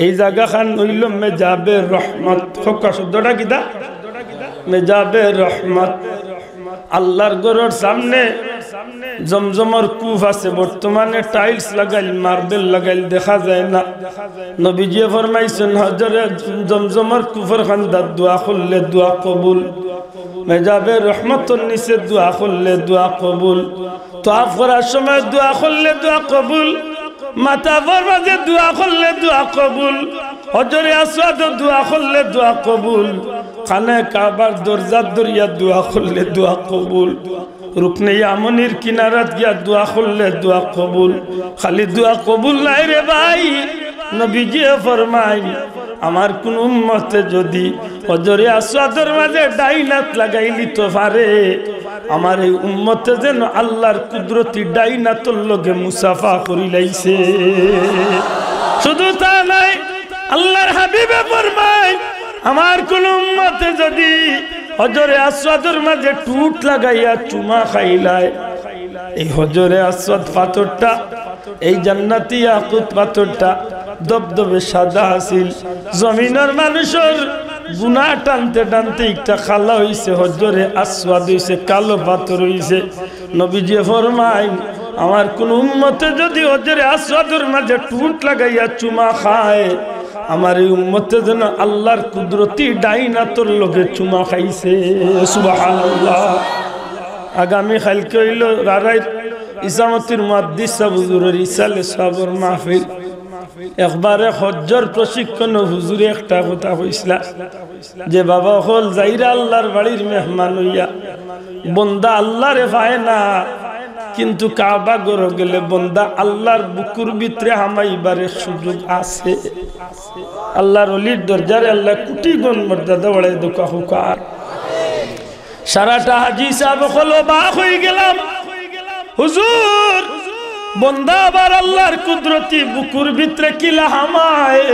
এই জায়গা খান হইল মেজাবে রহমত হোকা শব্দটা কিতা মেজাবে রহমত আল্লাহর ঘরের সামনে জমজমর কূপ আছে বর্তমানে টাইলস লাগাইল মার্বেল লাগাইল দেখা যায় না নবীজি ফরমাইছেন হজরে জমজমর কূপের খান্দাত দোয়া করলে দোয়া কবুল মেজাবে রহমতের নিচে দোয়া করলে দোয়া কবুল তাওয়াফ করার সময় দোয়া করলে দোয়া কবুল মাতাফর মাঝে দোয়া করলে দোয়া কবুল হজরে আসওয়াদ দোয়া করলে দোয়া কবুল খানে কাবার দরজার দরিয়া দোয়া করলে দোয়া কবুল রুকনে ইয়ামানির কিনারাত গিয়া দোয়া করলে দোয়া কবুল খালি দোয়া কবুল নাই রে ভাই নবীজি ফরমায় আমার কোন উম্মতে যদি হজরে আসওয়াদের মাঝে ডাইনাত লাগাইলি তো পারে আমার এই উম্মতে যেন আল্লাহর কুদরতি ডাইনাতর লগে মুসাফা করিলাইছে শুধু তা নাই আল্লাহর হাবিবে ফরমায় আমার কোন উম্মতে যদি হজরে আসওয়াদের মাঝে টুট লাগাইয়া চুমা খাইলায় এই হজরে আসওয়াদ পাথরটা এই জান্নাতি ইয়াকুত পাথরটা দবদবে সাদা আছিল জমিনের মানুষের গুনাহ টানতে টানতে একটা খালা হইছে হজরে আসওয়াদ হইছে কালো পাথর হইছে নবীজি ফরমায় আমার কোন উম্মতে যদি হজরে আসওয়াদের মাঝে টুট লাগাইয়া চুমা খায় আমার এই উম্মতে যেন আল্লাহর কুদরতি ডাইনাতর লগে চুমা খাইছে সুবহানাল্লাহ আগামী কালকে হইল রারাই ইসামতির মুহাদ্দিস সাহেব হুজুরের ইসালে সাবর মাহফিল একবারে হজ্জর প্রশিক্ষণ হুজুরে একটা কথা কইছিলা যে বাবা হল যাইরা আল্লাহর বাড়ির মেহমান হইয়া বন্দা আল্লাহরে পায় না কিন্তু কাবা গড় গেলে বন্দা আল্লাহর বুকুর ভিতরে হামাইবারে সুযোগ আছে আল্লাহর ওলির দরজারে আল্লাহ কোটি গুণ মর্যাদা বাড়াই দোকা হুকার সারাটা হাজি সাহেব হলো বাক হয়ে গেলাম হুজুর বন্দা আবার আল্লাহর কুদরতি বুকুর ভিতরে কিলা হামায়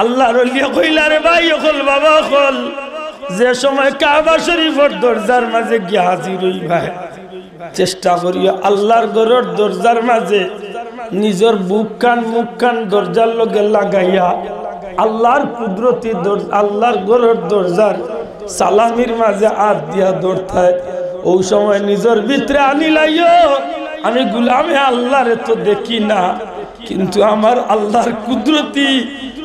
আল্লাহর ওলি কইলা রে ভাই হল বাবা হল যে সময় কাবা শরীফের দরজার মাঝে গিয়া হাজির হই ভাই চেষ্টা করিও আল্লাহর ঘরের দরজার মাঝে নিজের বুক কান দরজার লগে লাগাইয়া আল্লাহর কুদরতি আল্লাহর ঘরের দরজার সালামির মাঝে হাত দিয়া দৌড়তায় ওই সময় নিজের ভিতরে আনিলাইও আমি গুলামে আল্লাহরে তো দেখি না কিন্তু আমার আল্লাহর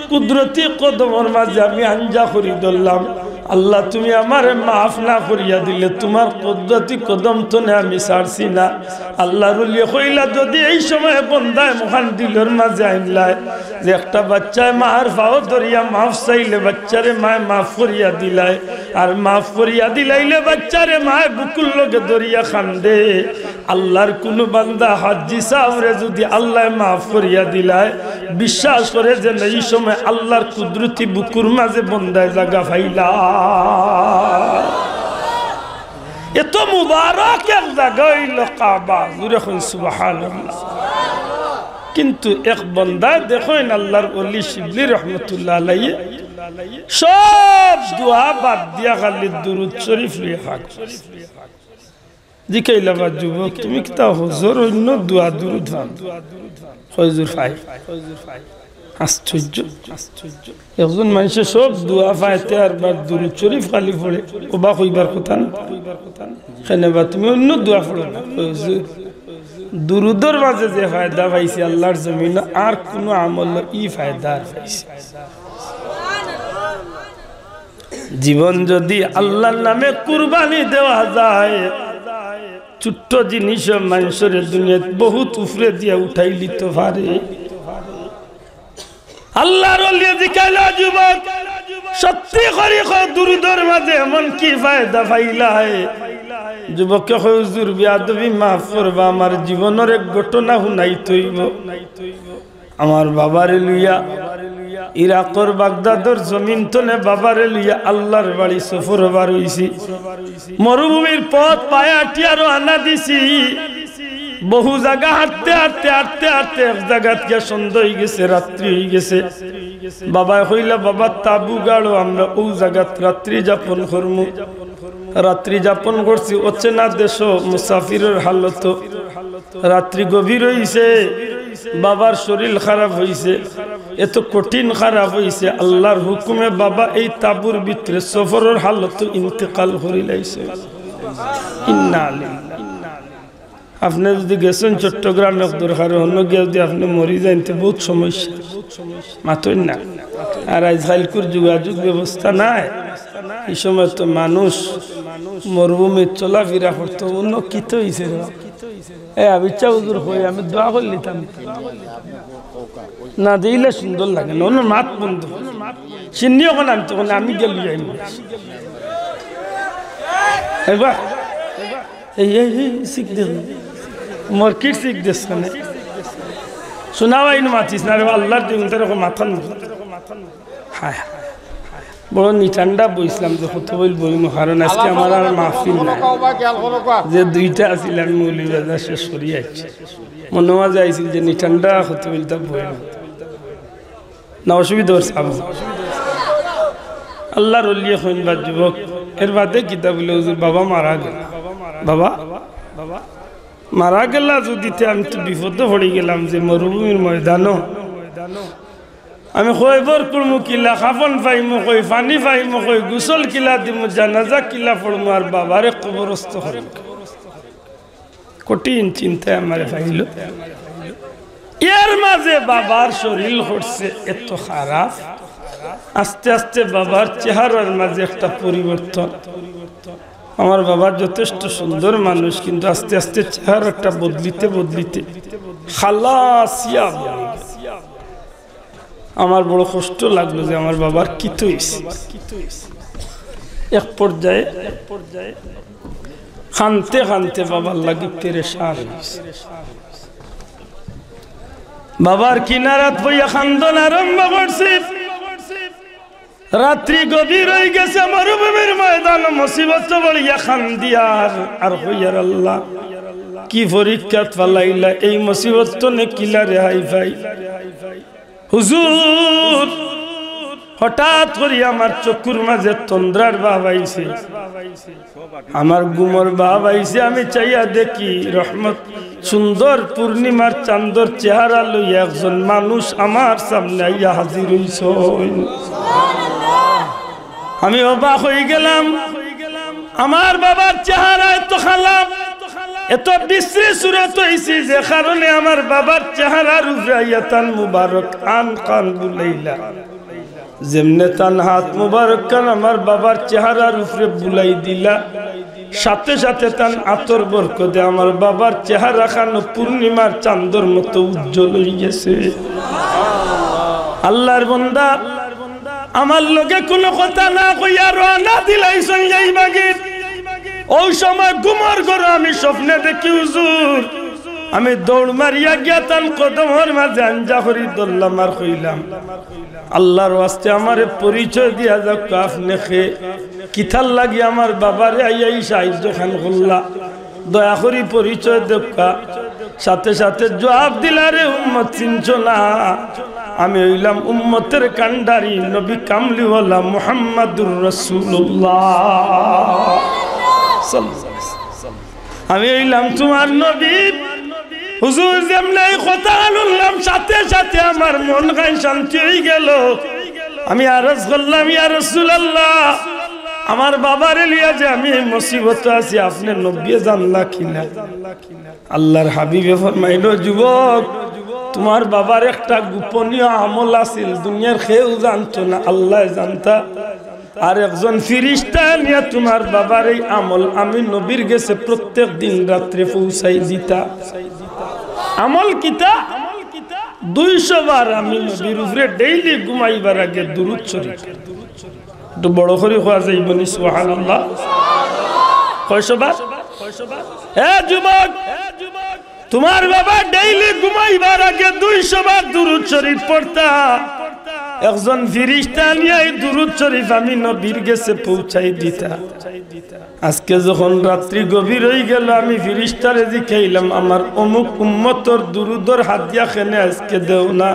কুদরতি কদমের মাঝে আমি আঞ্জা করি ধরলাম আল্লাহ তুমি আমারে মাফ না করিয়া দিলে তোমার কুদরতি কদম তো আমি ছাড়ছি না আল্লাহর ওলি কইলা যদি এই সময় বন্দায় মহান দিলের মাঝে আইনলায় যে একটা বাচ্চায় মার পাও ধরিয়া মাফ চাইলে বাচ্চারে মায় মাফ করিয়া দিলায় আর মাফ করিয়া দিলাইলে বাচ্চারে মায় বুকুল লগে ধরিয়া খান্দে আল্লাহর কোন বান্দা হাজি সাহরে যদি আল্লাহ মাফ করিয়া দিলায় বিশ্বাস করে যে এই সময় আল্লাহর কুদরতি বুকুর মাঝে বন্দায় জায়গা ফাইলা এত মুবারক এক জায়গা হইল কাবা জুরে কই সুবহানাল্লাহ কিন্তু এক বান্দা দেখেন আল্লাহর ওলি শিবলি রহমতুল্লাহ আলাইহি সব দোয়া বাদ দিয়া খালি দুরূদ শরীফ লেখা জিকাইলা বা যুবক তুমি কি তা হুজুর অন্য দোয়া দুরূদ হুজুর ফাই আশ্চর্য একজন মানুষের সব দোয়া ফাইতে আর বার দুরূদ শরীফ খালি পড়ে অবাক হইবার কথা না কেন বা তুমি অন্য দোয়া পড়ো না হুজুর দুরুদর মাঝে যে ফায়দা পাইছি আল্লাহর জমিন আর কোনো আমল ই ফায়দা পাইছি জীবন যদি আল্লাহর নামে কুরবানি দেওয়া যায় ছোট্ট জিনিস মানুষের দুনিয়াত বহুত উপরে দিয়ে উঠাই লিতে পারে আল্লাহর ওলি জিকাইলা যুবক সত্যি করে দুরুদর মাঝে এমন কি ফায়দা পাইলা যুবক হুজুর বিয়াদবি মাফ করবা আমার জীবনের এক ঘটনা শুনাই তৈব আমার বাবারে লইয়া ইরাকর বাগদাদর জমিন তনে বাবারে লইয়া আল্লাহর বাড়ি সফর বার হইছি মরুভূমির পথ পায়া টিয়ারো আনা দিছি বহু জায়গা হাঁটতে হাঁটতে হাঁটতে হাঁটতে এক জায়গা থেকে সন্ধ্যা হয়ে গেছে রাত্রি হয়ে গেছে বাবা কইলা বাবা তাবু গাড়ো আমরা ও জায়গাত রাত্রি যাপন করমু রাত্রি যাপন করছি অচেনা দেশ মুসাফিরের হালত রাত্রি গভীর হইছে বাবার শরীর খারাপ হইছে এত কঠিন খারাপ হইছে আল্লাহর হুকুমে বাবা এই তাবুর ভিতরে সফরের হালত ইন্তেকাল করিলাইছে ইন্না লিল্লাহ আপনি যদি গেছেন চট্টগ্রামে দরকার অন্য গিয়ে যদি আপনি মরি যান তো বহুত সমস্যা মাতই না আর আজকালকার যোগাযোগ ব্যবস্থা নাই এই সময় তো মানুষ মরুভূমি চলাফেরা করতো অন্য কিত হয়েছে আবিচ্ছা হুজুর হয়ে আমি দোয়া করে নিতাম না দিলে সুন্দর লাগে না অন্য মাত বন্ধ চিনি ওখানে আমি তখন আমি গেল এবার এই শিখ দেখ মর্কির শিখ দেশ শোনাও আইন মাতিস না রে আল্লাহর দিন তার মাথা হ্যাঁ বড় নিঠান্ডা বইছিলাম যে কত বইল বইম কারণ আজকে আমার আর মাহফিল নাই যে দুইটা আছিল আমি মৌলভীবাজার শেষ করিয়ে আসছি মনে মাঝে আইছিল যে নিঠান্ডা কত বইলটা বই না অসুবিধা হচ্ছে আল্লাহর ওলিয়ে হইনবার যুবক এর বাদে কিতাব বলে হুজুর বাবা মারা গেল বাবা মারা গেল যদি আমি তো বিপদে পড়ে গেলাম যে মরুভূমির ময়দানও আমি কইবর করমু কিলা খাফন পাইমু কই পানি পাইমু কই গোসল কিলা দিমু জানাজা কিলা পড়মু আর বাবারে কবরস্থ করব কঠিন চিন্তায় আমারে পাইল এর মাঝে বাবার শরীর হচ্ছে এত খারাপ আস্তে আস্তে বাবার চেহারার মাঝে একটা পরিবর্তন আমার বাবা যথেষ্ট সুন্দর মানুষ কিন্তু আস্তে আস্তে চেহারাটা বদলিতে বদলিতে খালাসিয়া আমার বড় কষ্ট লাগলো যে আমার বাবার কিত হইছে এক পর্যায়ে খানতে খানতে বাবার লাগি পেরেশান হইছে বাবার কিনারাত বইয়া খান্দন আরম্ভ করছে রাত্রি গভীর হয়ে গেছে মরুভূমির ময়দান মুসিবত বলিয়া খান্দিয়ার আর হইয়ার আল্লাহ কি পরীক্ষাত ফালাইলা এই মুসিবত তো নে কিলা রেহাই ভাই হুজুর হঠাৎ করে আমার চক্ষুর মাঝে তন্দ্রার ভাব আইছে আমার গুমর ভাব আইছে আমি চাইয়া দেখি রহমত সুন্দর পূর্ণিমার চাঁদর চেহারা লইয়া একজন মানুষ আমার সামনে আইয়া হাজির হইছ আমি অবাক হয়ে গেলাম আমার বাবার চেহারা এত খারাপ এত বিশ্রী সুরত হইছে যে কারণে আমার বাবার চেহারার উপরে আইয়া তান মুবারক আন কান বুলাইলা যেমনে তান হাত মুবারক কান আমার বাবার চেহারার উপরে বুলাই দিলা সাথে সাথে তান আতর বরকতে আমার বাবার চেহারা খানো পূর্ণিমার চাঁদর মতো উজ্জ্বল হয়ে গেছে আল্লাহর বান্দা আমার লগে কোনো কথা না কইয়া রওনা দিলাইছেন এই বাগির ওই সময় ঘুমার ঘরে আমি স্বপ্নে দেখি হুজুর আমি দৌড় মারিয়া গিয়া তান কদমের মাঝে আঞ্জা করি দল্লাম আর কইলাম আল্লাহর ওয়াস্তে আমারে পরিচয় দিয়া যাক আপনি খে কিথার লাগি আমার বাবারে আইয়া সাহায্য খান করলা দয়া করি পরিচয় দেখা সাথে সাথে জবাব দিলারে উম্মত চিনছো না আমি হইলাম উম্মতের কান্ডারি নবী কামলিওয়ালা মুহাম্মাদুর রাসূলুল্লাহ আমি হইলাম তোমার নবী হুজুর যেমনি কথা বললাম সাথে সাথে আমার মন গান শান্তি হয়ে গেল আমি আরজ করলাম ইয়া রাসূলুল্লাহ আমার বাবারে লিয়া যে আমি মুসিবতে আছি আপনি নবী জানলা কিনা আল্লাহর হাবিবে ফরমাইলো যুবক তোমার বাবার একটা গোপনীয় আমল আছিল দুনিয়ার কেউ জানতো না আল্লাহ জানতা আর একজন ফেরেশতা নিয়ে তোমার বাবার এই আমল আমি নবীর কাছে প্রত্যেক দিন রাতে পৌঁছাই দিতা আমল কিতা 200 বার আমি নবীর উপরে ডেইলি ঘুমাইবার আগে দুরূদ শরীফ তো বড় করে হওয়া যাইব নি সুবহানাল্লাহ কয়শো বার এ যুবক তোমার বাবা ডেইলি ঘুমাইবার আগে 200 বার দুরূদ শরীফ পড়তা একজন ফেরেশতা নিয়ে এই দুরূদ শরীফ আমি নবীর কাছে পৌঁছাই দিতা আজকে যখন রাত্রি গভীর হয়ে গেল আমি ফেরেশতারে জিজ্ঞাইলাম আমার অমুক উম্মতর দুরূদর হাদিয়া কেনে আজকে দেও না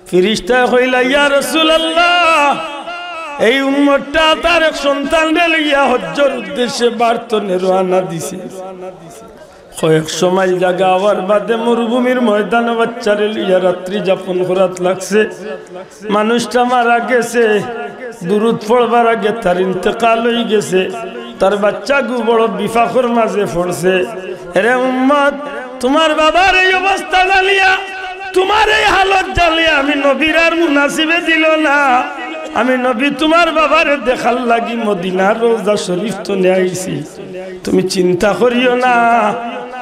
ফেরেশতা কইলা ইয়া রাসূলুল্লাহ এই উম্মতটা তার এক সন্তানরে লইয়া হজ্জের উদ্দেশ্যে বার্তনে রওনা দিছে কয়েক সময় জায়গা আওয়ার বাদে মরুভূমির ময়দানে বাচ্চারে লইয়া রাত্রি যাপন করাত লাগছে মানুষটা মারা গেছে দুরূদ পড়বার আগে তার ইন্তেকাল হয়ে গেছে তার বাচ্চা গু বড় বিফাখর মাঝে পড়ছে রে উম্মত তোমার বাবার এই অবস্থা জানিয়া তোমার এই হালত জানিয়া আমি নবীর আর মুনাসিবে দিল না আমি নবী তোমার বাবারে দেখার লাগি মদিনার রওজা শরীফ তো নিয়ে আইছি তুমি চিন্তা করিও না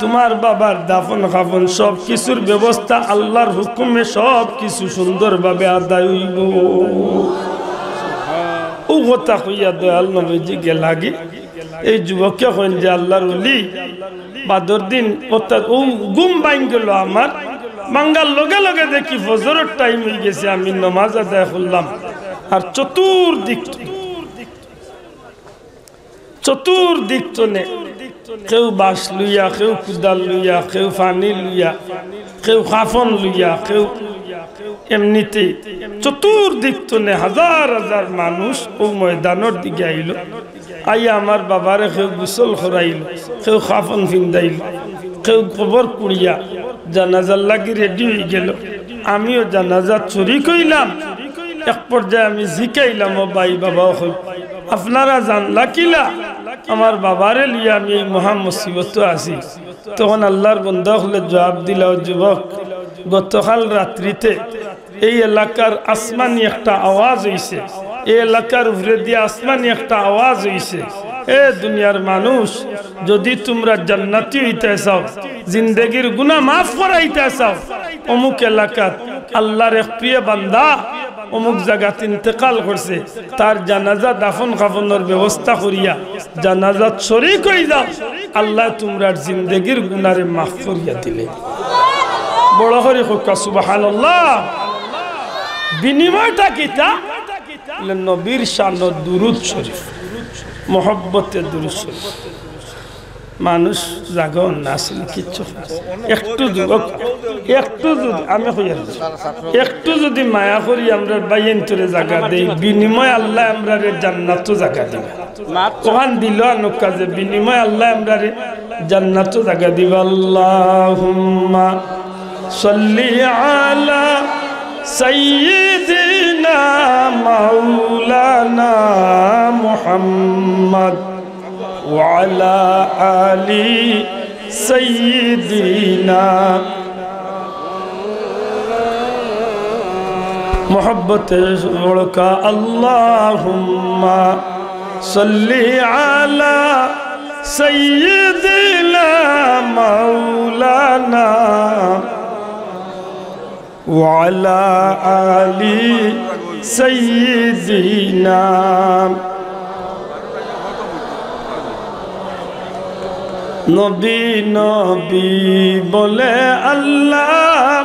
তোমার বাবার দাফন কাফন সব কিছুর ব্যবস্থা আল্লাহর হুকুমে সব কিছু সুন্দরভাবে আদায় হইব ও কথা কইয়া দয়াল নবীজি গে লাগি এই যুবককে কইন যে আল্লাহর ওলি বাদর দিন অর্থাৎ ও ঘুম বাইন গেল আমার বাঙ্গাল লগে লগে দেখি ফজরের টাইম হয়ে গেছে আমি নামাজ আদায় করলাম আর চতুর্দিক তো নে কেউ বাঁশ লইয়া কেউ কুদাল লইয়া কেউ পানি লইয়া কেউ কাফন লইয়া কেউ এমনিতে চতুর্দিক তো নে হাজার হাজার মানুষ ও ময়দানের দিকে আইল আইয়া আমার বাবারে কেউ গোসল করাইল কেউ কাফন ফিন্দাইল কেউ খবর কুড়িয়া জানাজার লাগি রেডি হয়ে গেল আমিও জানাজা চুরি কইলাম এক পর্যায়ে আমি জিকাইলাম ও ভাই বাবা আপনারা জানলা কিলা আমার বাবারে লিয়া আমি এই মহা মুসিবত আছি তখন আল্লাহর বন্ধা হলে জবাব দিল যুবক গতকাল রাত্রিতে এই এলাকার আসমানি একটা আওয়াজ হইছে এই এলাকার উপরে দিয়ে আসমানি একটা আওয়াজ হইছে এ দুনিয়ার মানুষ যদি তোমরা জান্নাতি হইতে চাও জিন্দেগির গুনাহ মাফ করাইতে চাও অমুক এলাকাত আল্লাহর এক প্রিয় বান্দা অমুক জায়গা ইন্তেকাল করছে তার জানাজা দাফন কাফনের ব্যবস্থা করিয়া জানাজা শরীক হয়ে যাও আল্লাহ তোমরা জিন্দেগির গুনারে মাফ করিয়া দিলে বড় করে হোকা সুবহানাল্লাহ বিনিময়টা কিতা নবীর শান দুরূদ শরীফ মোহব্বতে দুরূদ শরীফ মানুষ জাগন না আসলে কিচ্ছু একটু যদি আমি একটু যদি মায়া করি আমরা বাইন্তরে জায়গা দেই বিনিময় আল্লাহ আমরা জান্নাত জায়গা দিবা ওখান দিল কাজে বিনিময় আল্লাহ আমরা জান্নাত জায়গা দিবা আল্লাহুম্মা সাল্লি আলা সাইয়্যিদিনা মাওলানা মুহাম্মদ وعلى آل سيدنا محبت ورکا اللهم صل على سيدنا مولانا وعلى آل سيدنا নবী নবী বলে আল্লাহ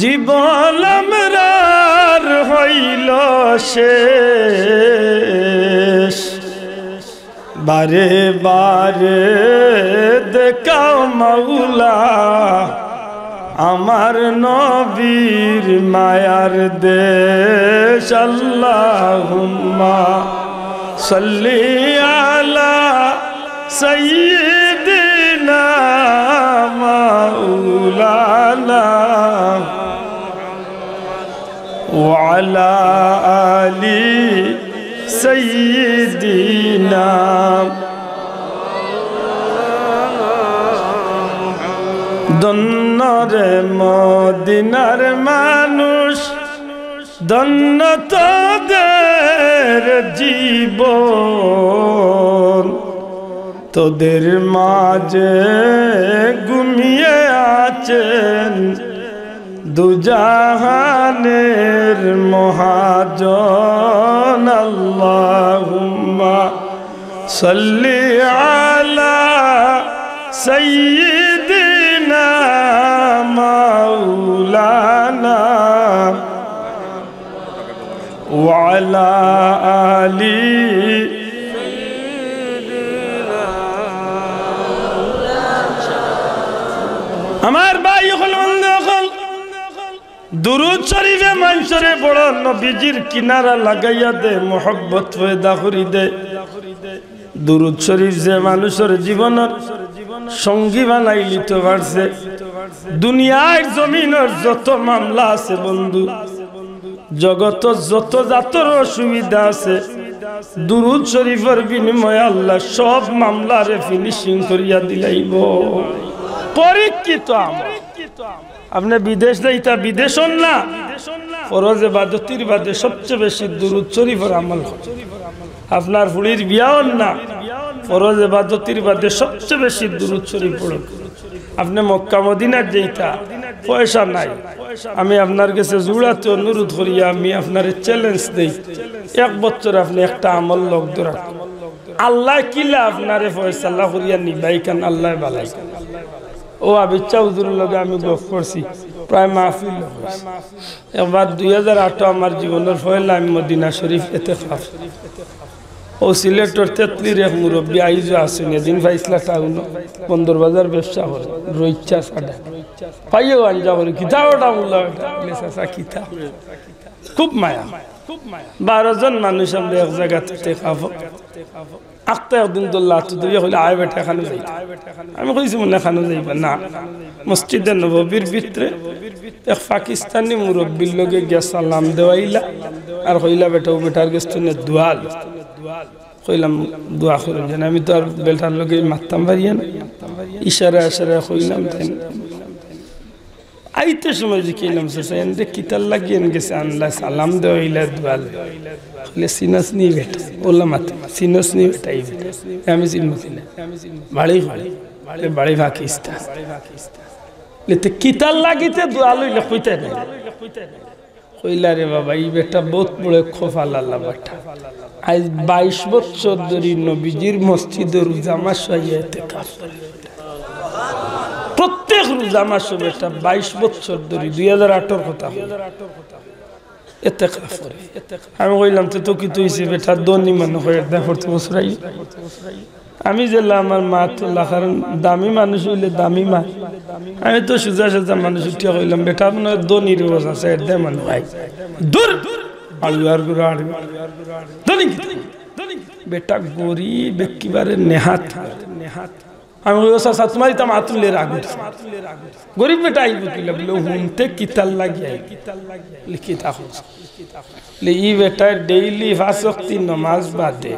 জীবন আমরার হইল শেষ বারে বারে দেখাও মাওলা আমার নবীর মায়ার দেশ আল্লাহুম্মা সাল্লি আলা সাইয়্যিদিনা মাওলানা ওয়া আলা আলি সাইয়্যিদিনা ধন্য রে মদিনার মানুষ ধন্য তোদের জীবন তোদের মাঝে ঘুমিয়ে আছেন দুজাহানের মহাজন আল্লাহুম্মা সাল্লি আলা সাইয়্যিদিনা মাওলানা ওয়া আলা আলি আমার ভাই হল দুরুদ শরীফে মানুষরে বড় নবীজির কিনারা লাগাইয়া দে মোহব্বত পয়দা করি দে দুরুদ শরীফ যে মানুষের জীবনের সঙ্গী বানাই লিতে পারছে দুনিয়ার জমিনের যত মামলা আছে বন্ধু জগত যত জাতর অসুবিধা আছে দুরুদ শরীফের বিনিময়ে আল্লাহ সব মামলারে ফিনিশিং করিয়া দিলাইব পরীক্ষিত আমল আপনি বিদেশ যাইতা বিদেশ না ফরজ ইবাদতির বাদে সবচেয়ে বেশি দুরুদ শরীফের আমল আপনার ফুলির বিয়াও না ফরজ ইবাদতির বাদে সবচেয়ে বেশি দুরুদ শরীফ পড়ুন আপনি মক্কা মদিনার যাইতা পয়সা নাই আমি আপনার কাছে জুড়াতে অনুরোধ করিয়া আমি আপনার চ্যালেঞ্জ দেই 1 বছর আপনি একটা আমল লগ ধরা আল্লাহ কিলা আপনারে ফয়সালা করিয়া নিবাই কান আল্লাহ বালাই ও আবিচ্ছা হুজুরের লগে আমি গপ করছি প্রায় মাহফিল একবার 2008 আমার জীবনের পয়লা আমি মদিনা শরীফ ইতিকাফ ও সিলেক্টর তেতলির এক মুরব্বী আইজো আসেন এদিন ফাইসলা টাউন বন্দর বাজার ব্যবসা করে রইচ্ছা সাডা পাইও আনজা করে কিতাবটা বললো লেসা কিতাব খুব মায়া 12 জন মানুষ আমরা এক জায়গাতে ইতিকাফ আক্তা একদিন দোল্লা তো দুই হইলে আয় বেটা খানো যাই আমি কইছি মনে খানো যাইবা না মসজিদে নববীর ভিতরে এক পাকিস্তানি মুরব্বির লগে গিয়া সালাম দেওয়াইলা আর কইলা বেটাও বেটার গেছনে দুয়াল কইলাম দোয়া করেন যেন আমি তো আর বেটার লগে মারতাম পারিয়া না ইশারা ইশারা কইলাম তাই আইতে সময় যে কইলাম সেন দে কিতাল লাগিয়েন গেছে আল্লাহ সালাম দেওয়াইলা দুয়াল ले सिनस नहीं बेटा बोला मत सिनस नहीं बेटा ये আমি চিনছি না বাড়ি বাড়ি পাকিস্তান लेते किताल লাগিতে দোয়া লইলে কইতে না কইলা রে বাবা এই বেটা বহুত বড় খোফা আল্লাহ বেটা আজ 22 বছর ধরে নবীজির মসজিদের রোজা মাস হইয়া ইতিকাফ প্রত্যেক রোজা মাস বেটা 22 বছর ধরে 2008 কথা ইতিকাফ করে আমি কইলাম তো কি তুইছে বেটা দনি মনে হয় দেখো তো বসরাই আমি যেলা আমার মা তো লাখার দামি মানুষ হইলে দামি মা আমি তো সুজা সুজা মানুষ উঠিয়া কইলাম বেটা আপনার দনির রোজ আছে দে মনে হয় দূর আলুয়ার গুড়া দনি বেটা গরিব একেবারে নেহাত আমি ওসা তোমারই তো মাতুলে রাগ গরিব বেটা আইব কিলা বলে হুনতে কিতাল লাগি আই লিখিতা হচ্ছে লে ই বেটা ডেইলি 5 ওয়াক্ত নামাজ বাদে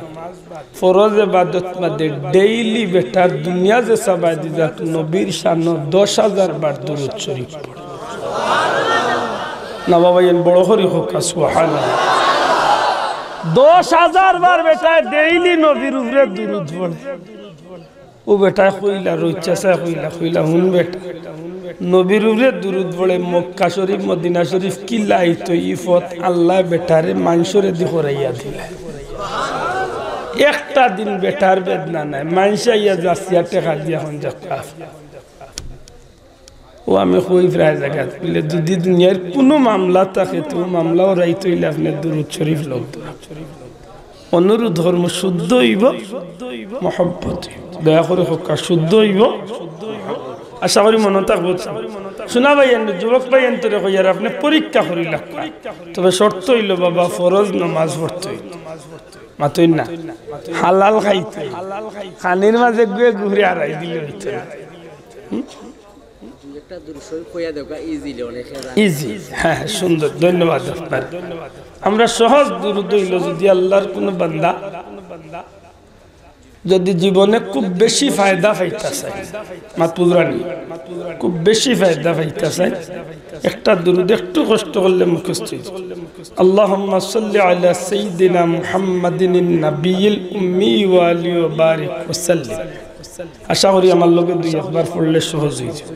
ফরজ ইবাদত বাদে ডেইলি বেটা দুনিয়া যে সবাই দিজাত নবীর শান 10000 বার দুরূদ শরীফ পড়ে না বাবা এন বড় করে হোক সুবহানাল্লাহ 10000 বার বেটা ডেইলি নবীর উপরে দুরূদ পড়ে ও বেটা কইলা রইচাসা কইলা হুন বেটা নবীর উপরে দুরূদ পড়ে মক্কা শরীফ মদিনা শরীফ কি লাইতো ইফত আল্লাহ বেটারে মানসরে দি করাইয়া দিলা একটা দিন বেটার বেদনা নাই মানসাইয়া যাসিয়া টাকা দিয়া হন যাকা ও আমি কই প্রায় জায়গা বলে যদি দুনিয়ার কোনো মামলা থাকে তো মামলাও রাইতইলে আপনি দুরূদ শরীফ লোক অনুরোধ ধর্ম শুদ্ধ হইব মহব্বত দয়া করে হোক শুদ্ধ হইব আশা করি মনে থাকবো শোনা ভাই যুবক ভাই এন্তরে হইয়ার আপনি পরীক্ষা করি লাগবে তবে শর্ত হইল বাবা ফরজ নামাজ পড়তে হইল মাতই না হালাল খাইতে খানির মাঝে গুয়ে ঘুরে আড়াই দিলে হইতে ইজি হ্যাঁ সুন্দর ধন্যবাদ আপনার আমরা সহজ দুরূদ হইল যদি আল্লাহর কোন বান্দা যদি জীবনে খুব বেশি ফায়দা পাইতে চাই মাতুরানি খুব বেশি ফায়দা পাইতে চাই একটা দুরূদ একটু কষ্ট করলে মুখস্থ আল্লাহুম্মা সাল্লি আলা সাইয়্যিদিনা মুহাম্মাদিন নাবিয়িল উম্মি ওয়া আলিহি ওয়া বারিক ওয়া সাল্লিম আশা করি আমার লগে দুই একবার পড়লে সহজ হয়ে যাবে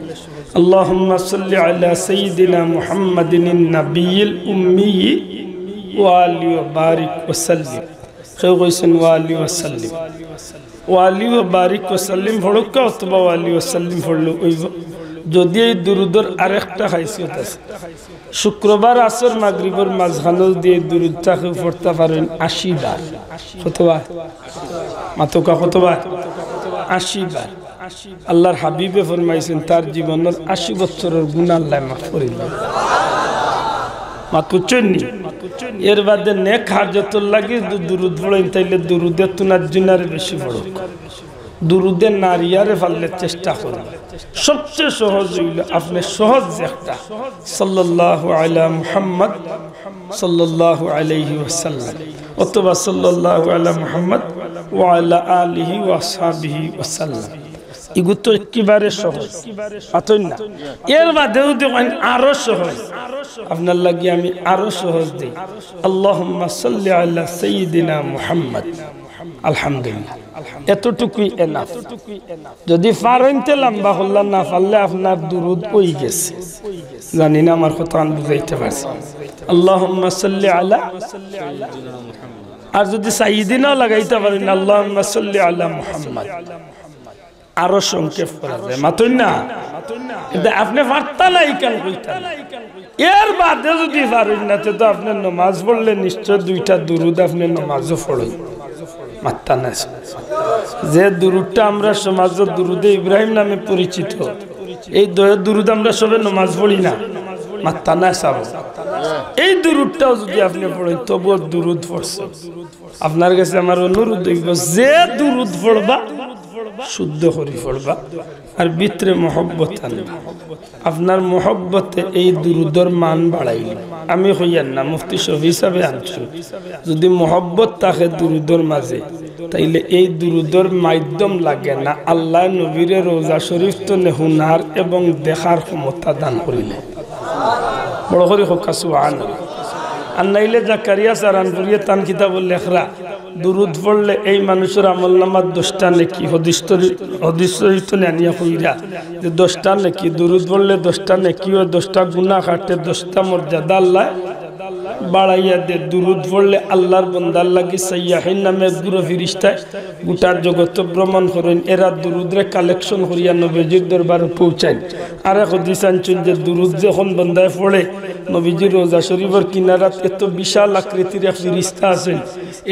আল্লাহুম্মা সাল্লি আলা সাইয়্যিদিনা মুহাম্মাদিন নাবিয়িল উম্মি ওয়া আলিহি ওয়া বারিক ওয়া সাল্লিম কেউ কইছেন ওয়া আলিহি ওয়া সাল্লিম ওয়া আলিহি ওয়া বারিক ওয়া সাল্লিম পড়ুক অথবা ওয়া আলিহি ওয়া সাল্লিম পড়লে হইব যদি এই দুরূদের আরেকটা খাসিয়ত আছে শুক্রবার আসর মাগরিবের মাঝখানে দিয়ে দুরূদটাকে পড়তে পারেন 80 বার কতবার মাতকা কতবার 80 বার আল্লাহর হাবিবে ফরমাইছেন তার জীবনের 80 বছরের গুনাহ আল্লাহ মাফ করে দিবেন মাতুচনি এর বাদে নেক হাজতুল লাগি দুরূদ পড়েন তাইলে দুরূদে তুনাজ্জিনারে বেশি পড়ুক দুরূদে নারিয়ারে ফাললে চেষ্টা করুন সবচেয়ে সহজ হইল আপনি সহজ একটা সাল্লাল্লাহু আলা মুহাম্মদ সাল্লাল্লাহু আলাইহি ওয়াসাল্লাম অথবা সাল্লাল্লাহু আলা মুহাম্মদ ওয়া আলা আলিহি ওয়া আসহাবিহি ওয়াসাল্লাম এগুলো তো একেবারে সহজ আতই না এর বাদেও দেখেন আরো সহজ আপনার লাগি আমি আরো সহজ দেই আল্লাহুম্মা সাল্লি আলা সাইয়্যিদিনা মুহাম্মদ আলহামদুলিল্লাহ এতটুকুই এনাফ যদি পারেনতে লম্বা হল্লা না পারলে আপনার দুরূদ হয়ে গেছে জানি না আমার কথা বুঝাইতে পারছি আল্লাহুম্মা সাল্লি আলা আর যদি সাইয়্যিদিনা লাগাইতে পারেন আল্লাহুম্মা সাল্লি আলা মুহাম্মদ আরো সংক্ষেপ করা যায় মাতুন না কিন্তু আপনি পারতা না ইকান কইতা এর বাদে যদি পারেন না তো আপনি নামাজ পড়লে নিশ্চয় দুইটা দুরূদ আপনি নামাজও পড়েন মাত্তা না যে দুরূদটা আমরা সমাজে দুরূদে ইব্রাহিম নামে পরিচিত এই দুরূদ আমরা সবে নামাজ পড়ি না মাত্তা না সাব এই দুরূদটাও যদি আপনি পড়েন তবুও দুরূদ পড়ছে আপনার কাছে আমার অনুরোধ হইব যে দুরূদ পড়বা শুদ্ধ করে পড়বা আর ভিতরে মহব্বত আনবা আপনার মহব্বতে এই দুরূদের মান বাড়াইল আমি হইয়ার না মুফতি শফি হিসাবে আনছি যদি মহব্বত থাকে দুরূদের মাঝে তাইলে এই দুরূদের মাধ্যম লাগে না আল্লাহ নবীর রওজা শরীফ তো নেহুনার এবং দেখার ক্ষমতা দান করিলে বড় করে হোক সুবহানাল্লাহ আর নাইলে জাকারিয়া সারানপুরিয়া তান কিতাব লেখরা দুরূদ পড়লে এই মানুষের আমল নামার 10টা নেকি হাদিস শরীফ নিয়া কইরা যে 10টা নেকি দুরূদ পড়লে 10টা নেকি ও 10টা গুনাহ কাটে 10টা মর্যাদা আল্লাহ বাড়াইয়া দে দুরূদ পড়লে আল্লাহর বান্দার লাগি সাইয়াহিন নামে গুরু ফেরেশতা গোটা জগৎ ভ্রমণ করেন এরা দুরূদরে কালেকশন করিয়া নবীজির দরবারে পৌঁছায় আর এক হাদিস আনছেন যে দুরূদ যখন বান্দায় পড়ে নবীজির রওজা শরীফের কিনারাত এত বিশাল আকৃতির এক ফেরেশতা আছেন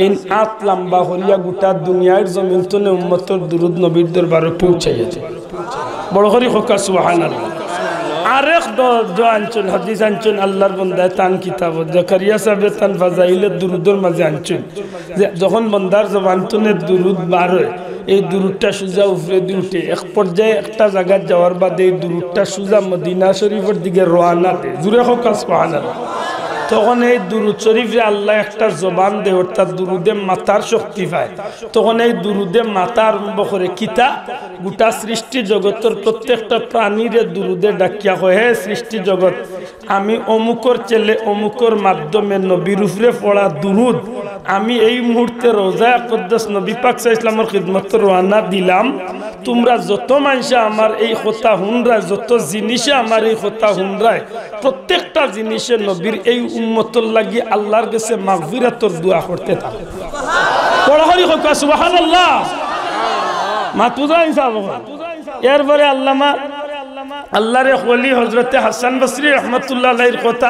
এই আত লম্বা করিয়া গোটা দুনিয়ার জমিন তনে উম্মতের দুরূদ নবীর দরবারে পৌঁছাইয়াছে বড় করে হোক সুবহানাল্লাহ আরেক আনছেন হাদিস আনছেন আল্লাহর বান্দায় তান কিতাব জাকারিয়া সাহেব তান ফাজাইলের দুরূদের মাঝে আনছেন যে যখন বান্দার জবান তনে দুরূদ বার হয় এই দুরূদটা সুজা উপরে দিয়ে উঠে এক পর্যায়ে একটা জায়গা যাওয়ার বাদে এই দুরূদটা সুজা মদিনা শরীফের দিকে রওনা দেয় জুরে হোক সুবহানাল্লাহ তখন এই দুরূদ শরীফে আল্লাহ একটা জবান দেয় অর্থাৎ দুরূদে মাথার শক্তি পায় তখন এই দুরূদে মাথা আরম্ভ করে কিতা গোটা সৃষ্টি জগতের প্রত্যেকটা প্রাণীর দুরূদে ডাকিয়া হয় হে সৃষ্টি জগৎ আমি অমুকর ছেলে অমুকর মাধ্যমে নবীর উপরে পড়া দুরূদ আমি এই মুহূর্তে রোজা আকদ্দাস নবী পাক সাল্লাল্লাহু আলাইহি ওয়াসাল্লামের খিদমতে রওনা দিলাম তোমরা যত মানুষ আমার এই কথা হুনরা যত জিনিসে আমার এই কথা হুনরায় প্রত্যেকটা জিনিসে নবীর এই উম্মতর লাগি আল্লাহর কাছে মাগফিরাতের দোয়া করতে থাকো পড়াহরি হোক সুবহানাল্লাহ মাতুজা ইনসাফ এরপরে আল্লামা আল্লাহর ওলি হযরত হাসান বসরি রাহমাতুল্লাহ আলাইহির কথা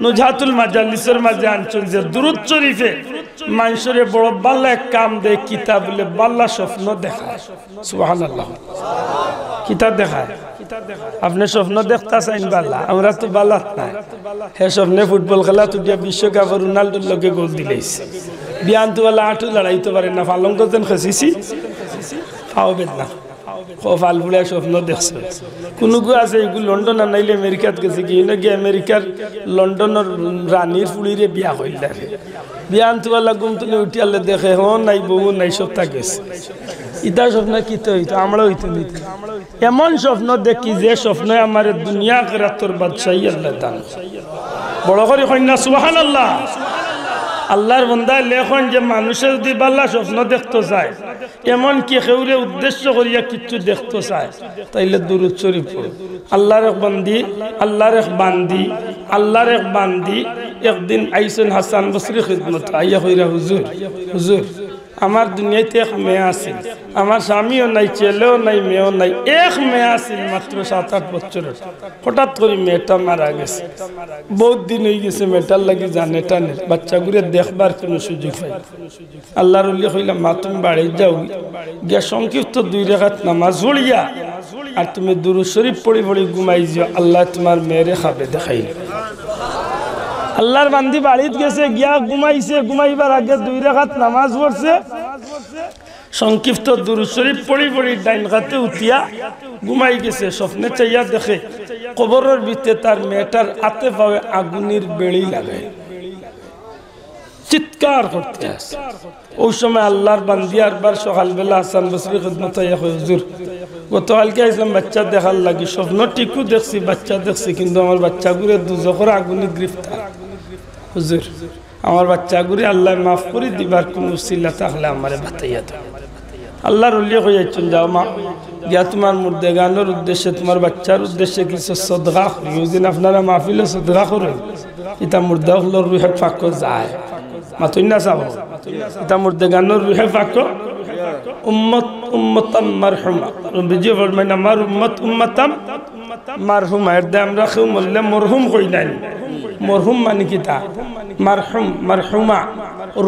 নুজহাতুল মাজালিসের মাঝে আনছেন যে দুরূদ শরীফে মানুষের বড় বাল্লা এক কাম দেয় কিতাব বলে বাল্লা স্বপ্ন দেখায় সুবহানাল্লাহ কিতাব দেখায় আপনি স্বপ্ন দেখতে চাইন বাল্লা আমরা তো বাল্লাত নাই হে স্বপ্নে ফুটবল খেলা তুটিয়া বিশ্বকাপ রোনাল্ডোর লগে গোল দিলেইছে বিয়ান্তু বালা আঁটু লড়াইতে পারে না ফালঙ্ক যেন খেসিছি খাওয়াবেন না ফাল ফুড়ে স্বপ্ন দেখছে কোনো গো আছে এগুলো লন্ডন আনাইলে আমেরিকাত গেছে কি নাকি আমেরিকার লন্ডনের রানীর ফুড়িরে বিয়া হইলে বিয়ান্তওয়ালা ঘুম তুলে উঠিয়ালে দেখে হন নাই বউ নাই সপ্তাহ গেছে ইটা স্বপ্ন কিতে হইতো আমরা হইতো নিতে এমন স্বপ্ন দেখি যে স্বপ্ন আমার দুনিয়া কেরাতর বাদশাহী আল্লাহ দান বড় করে কন্যা সুবহানাল্লাহ আল্লাহর বান্দা লেখন যে মানুষের যদি বাল্লা স্বপ্ন দেখতে চায় এমন কি কেউরে উদ্দেশ্য করিয়া কিছু দেখতে চায় তাইলে দুরূদ শরীফ পড়ো আল্লাহর এক বান্দি আল্লাহর এক বান্দি আল্লাহর এক বান্দি একদিন আইসেন হাসান বসরি খিদমত আইয়া কইরা হুজুর হুজুর আমার দুনিয়াতে এক মেয়ে আছিল আমার স্বামীও নাই ছেলেও নাই মেয়েও নাই এক মেয়ে আছিল মাত্র 7-8 বছরের হঠাৎ করে মেয়েটা মারা গেছে বহুত দিন হয়ে গেছে মেয়েটার লাগি জানে টানে বাচ্চাগুলো দেখবার কোনো সুযোগ পাই আল্লাহর ওলি কইলাম মা তুমি বাড়ি যাও গিয়া সংক্ষিপ্ত 2 রাকাত নামাজ পড়িয়া আর তুমি দুরূদ শরীফ পড়ি পড়ি ঘুমাই যাও আল্লাহ তোমার মেয়েরে খাবে দেখাইল আল্লাহর বান্দি বাড়িতে গেছে গিয়া ঘুমাইছে ঘুমাইবার আগে 2 রাকাত নামাজ পড়ছে সংক্ষিপ্ত দুরূদ শরীফ পড়ি পড়ি ডাইন হাতে উঠিয়া ঘুমাই গেছে স্বপ্নে চাইয়া দেখে কবরের ভিতরে তার মেয়েটার হাতে পাওয়ে আগুনের বেড়ি লাগায় চিৎকার করতে আছে ওই সময় আল্লাহর বান্দি আরবার সকালবেলা হাসান বসরি খিদমত আইয়া কয় হুজুর গতকালকে আসলাম বাচ্চা দেখার লাগি স্বপ্ন ঠিকও দেখছি বাচ্চা দেখছি কিন্তু আমার বাচ্চাগুলো দুজখের আগুনে গ্রেফতার হুজুর আমার বাচ্চাগুলি আল্লাহ মাফ করে দিবার কোন উসিলা থাকলে আমারে বাতাইয়া দাও আল্লাহর ওলি কইয়াছেন যাও মা গিয়া তোমার মুর্দেগানের উদ্দেশ্যে তোমার বাচ্চার উদ্দেশ্যে কিছু সদকা করি ওইদিন আপনারা মাহফিলে সদকা করেন এটা মুর্দা হলোর রুহে ফাঁক যায় মাতুই না চাব এটা মুর্দেগানের রুহে ফাঁক উম্মত উম্মতাম মারহুমা বিজি ফরমাইন আমার উম্মত উম্মতাম মারহুমা এর দে আমরা কেউ মরলে মরহুম কই নাই মরহুম মানে কি তা মারহুম মারহুমা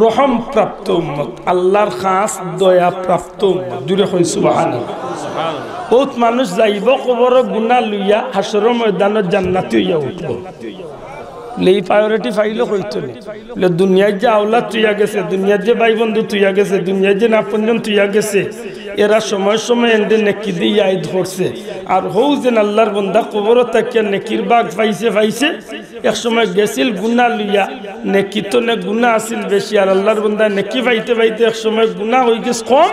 রহম প্রাপ্ত উম্মত আল্লাহর খাস দয়া প্রাপ্ত উম্মত জুড়ে কই সুবহানাল্লাহ বহুত মানুষ যাইব কবর গুনাহ লইয়া হাসরের ময়দানে জান্নাতি হইয়া উঠব লেই প্রায়োরিটি ফাইলো কইতো নে লে দুনিয়ায় যে আওলাদ তুইয়া গেছে দুনিয়ার যে ভাই বন্ধু তুইয়া গেছে দুনিয়ায় যে নাপনজন তুইয়া গেছে এরা সময় সময় এন্ডে নেকি দিয়ে আই ধরছে আর হৌ যেন আল্লাহর বান্দা কবর তাকিয়া নেকির বাগ পাইছে এক সময় গেছিল গুনাহ লইয়া নেকি তো নে গুনাহ আছিল বেশি আর আল্লাহর বান্দা নেকি পাইতে এক সময় গুনাহ হই গেছে কম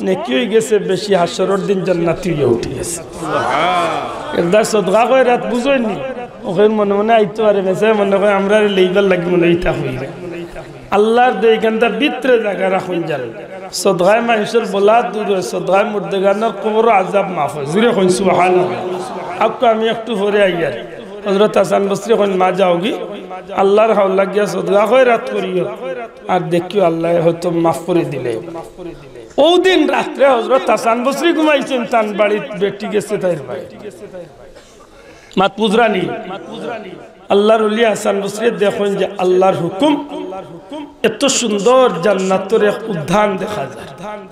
নেকি হই গেছে বেশি হাসরের দিন জান্নাতি হয়ে উঠে গেছে সুবহান এর দা সদকা কই রাত বুঝইনি ওখানে মনে মনে আইতে পারে মেসে মনে করে আমরা লেইবার লাগি মনে ইটা হইবে আল্লাহর দেইখানটা ভিতরে জায়গা রাখুন জান সদগায় মানুষের বলা দূর সদগায় মুর্দেগানের কবর আযাব মাফ হয় জুরে কই সুবহানাল্লাহ আপকো আমি একটু পরে আইয়ার হযরত হাসান বসরি কোন মা যাওগি আল্লাহর হাওলা গিয়া সদগা কই রাত করিও আর দেখিও আল্লাহ হয়তো মাফ করে দিলে ওই দিন রাতে হযরত হাসান বসরি ঘুমাইছেন তান বাড়ি বেটি গেছে তাইর ভাই মাত বুজরানি আল্লাহর ওলি হাসান বসরি দেখেন যে আল্লাহর হুকুম এত সুন্দর জান্নাতের এক উদ্যান দেখা যায়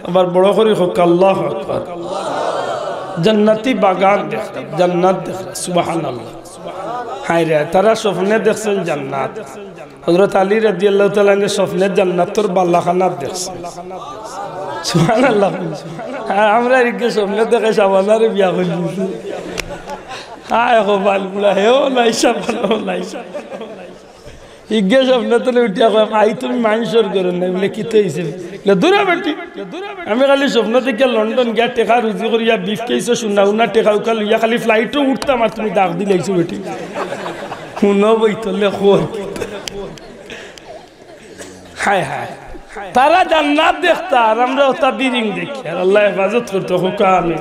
আবার বড় করে হোক আল্লাহু আকবার জান্নাতি বাগান দেখা জান্নাত দেখা সুবহানাল্লাহ হায় রে তারা স্বপ্নে দেখছেন জান্নাত হযরত আলী রাদিয়াল্লাহু তাআলা এর স্বপ্নে জান্নাতের বালাখানা দেখছেন সুবহানাল্লাহ আমরা এর স্বপ্নে দেখে সাবানারে বিয়া করছি আয় গো বালগুলা হেও নাইসা ভালো নাইসা ইগে স্বপ্নে তো উঠিয়া কয় আই তুমি মানুষের করো না বলে কি তো হইছে দূরা বেটি আমি খালি স্বপ্ন থেকে লন্ডন গিয়া টেকা রুজি করিয়া বিফ কেইছো শুনা উনা টেকা উকা লইয়া খালি ফ্লাইটও উঠতাম আর তুমি ডাক দিলাইছো বেটি শুনো বইতলে খোর হায় হায় তারা জান্নাত দেখতা আর আমরা ওটা বিরিং দেখি আর আল্লাহ হেফাজত করতো হোকা আমি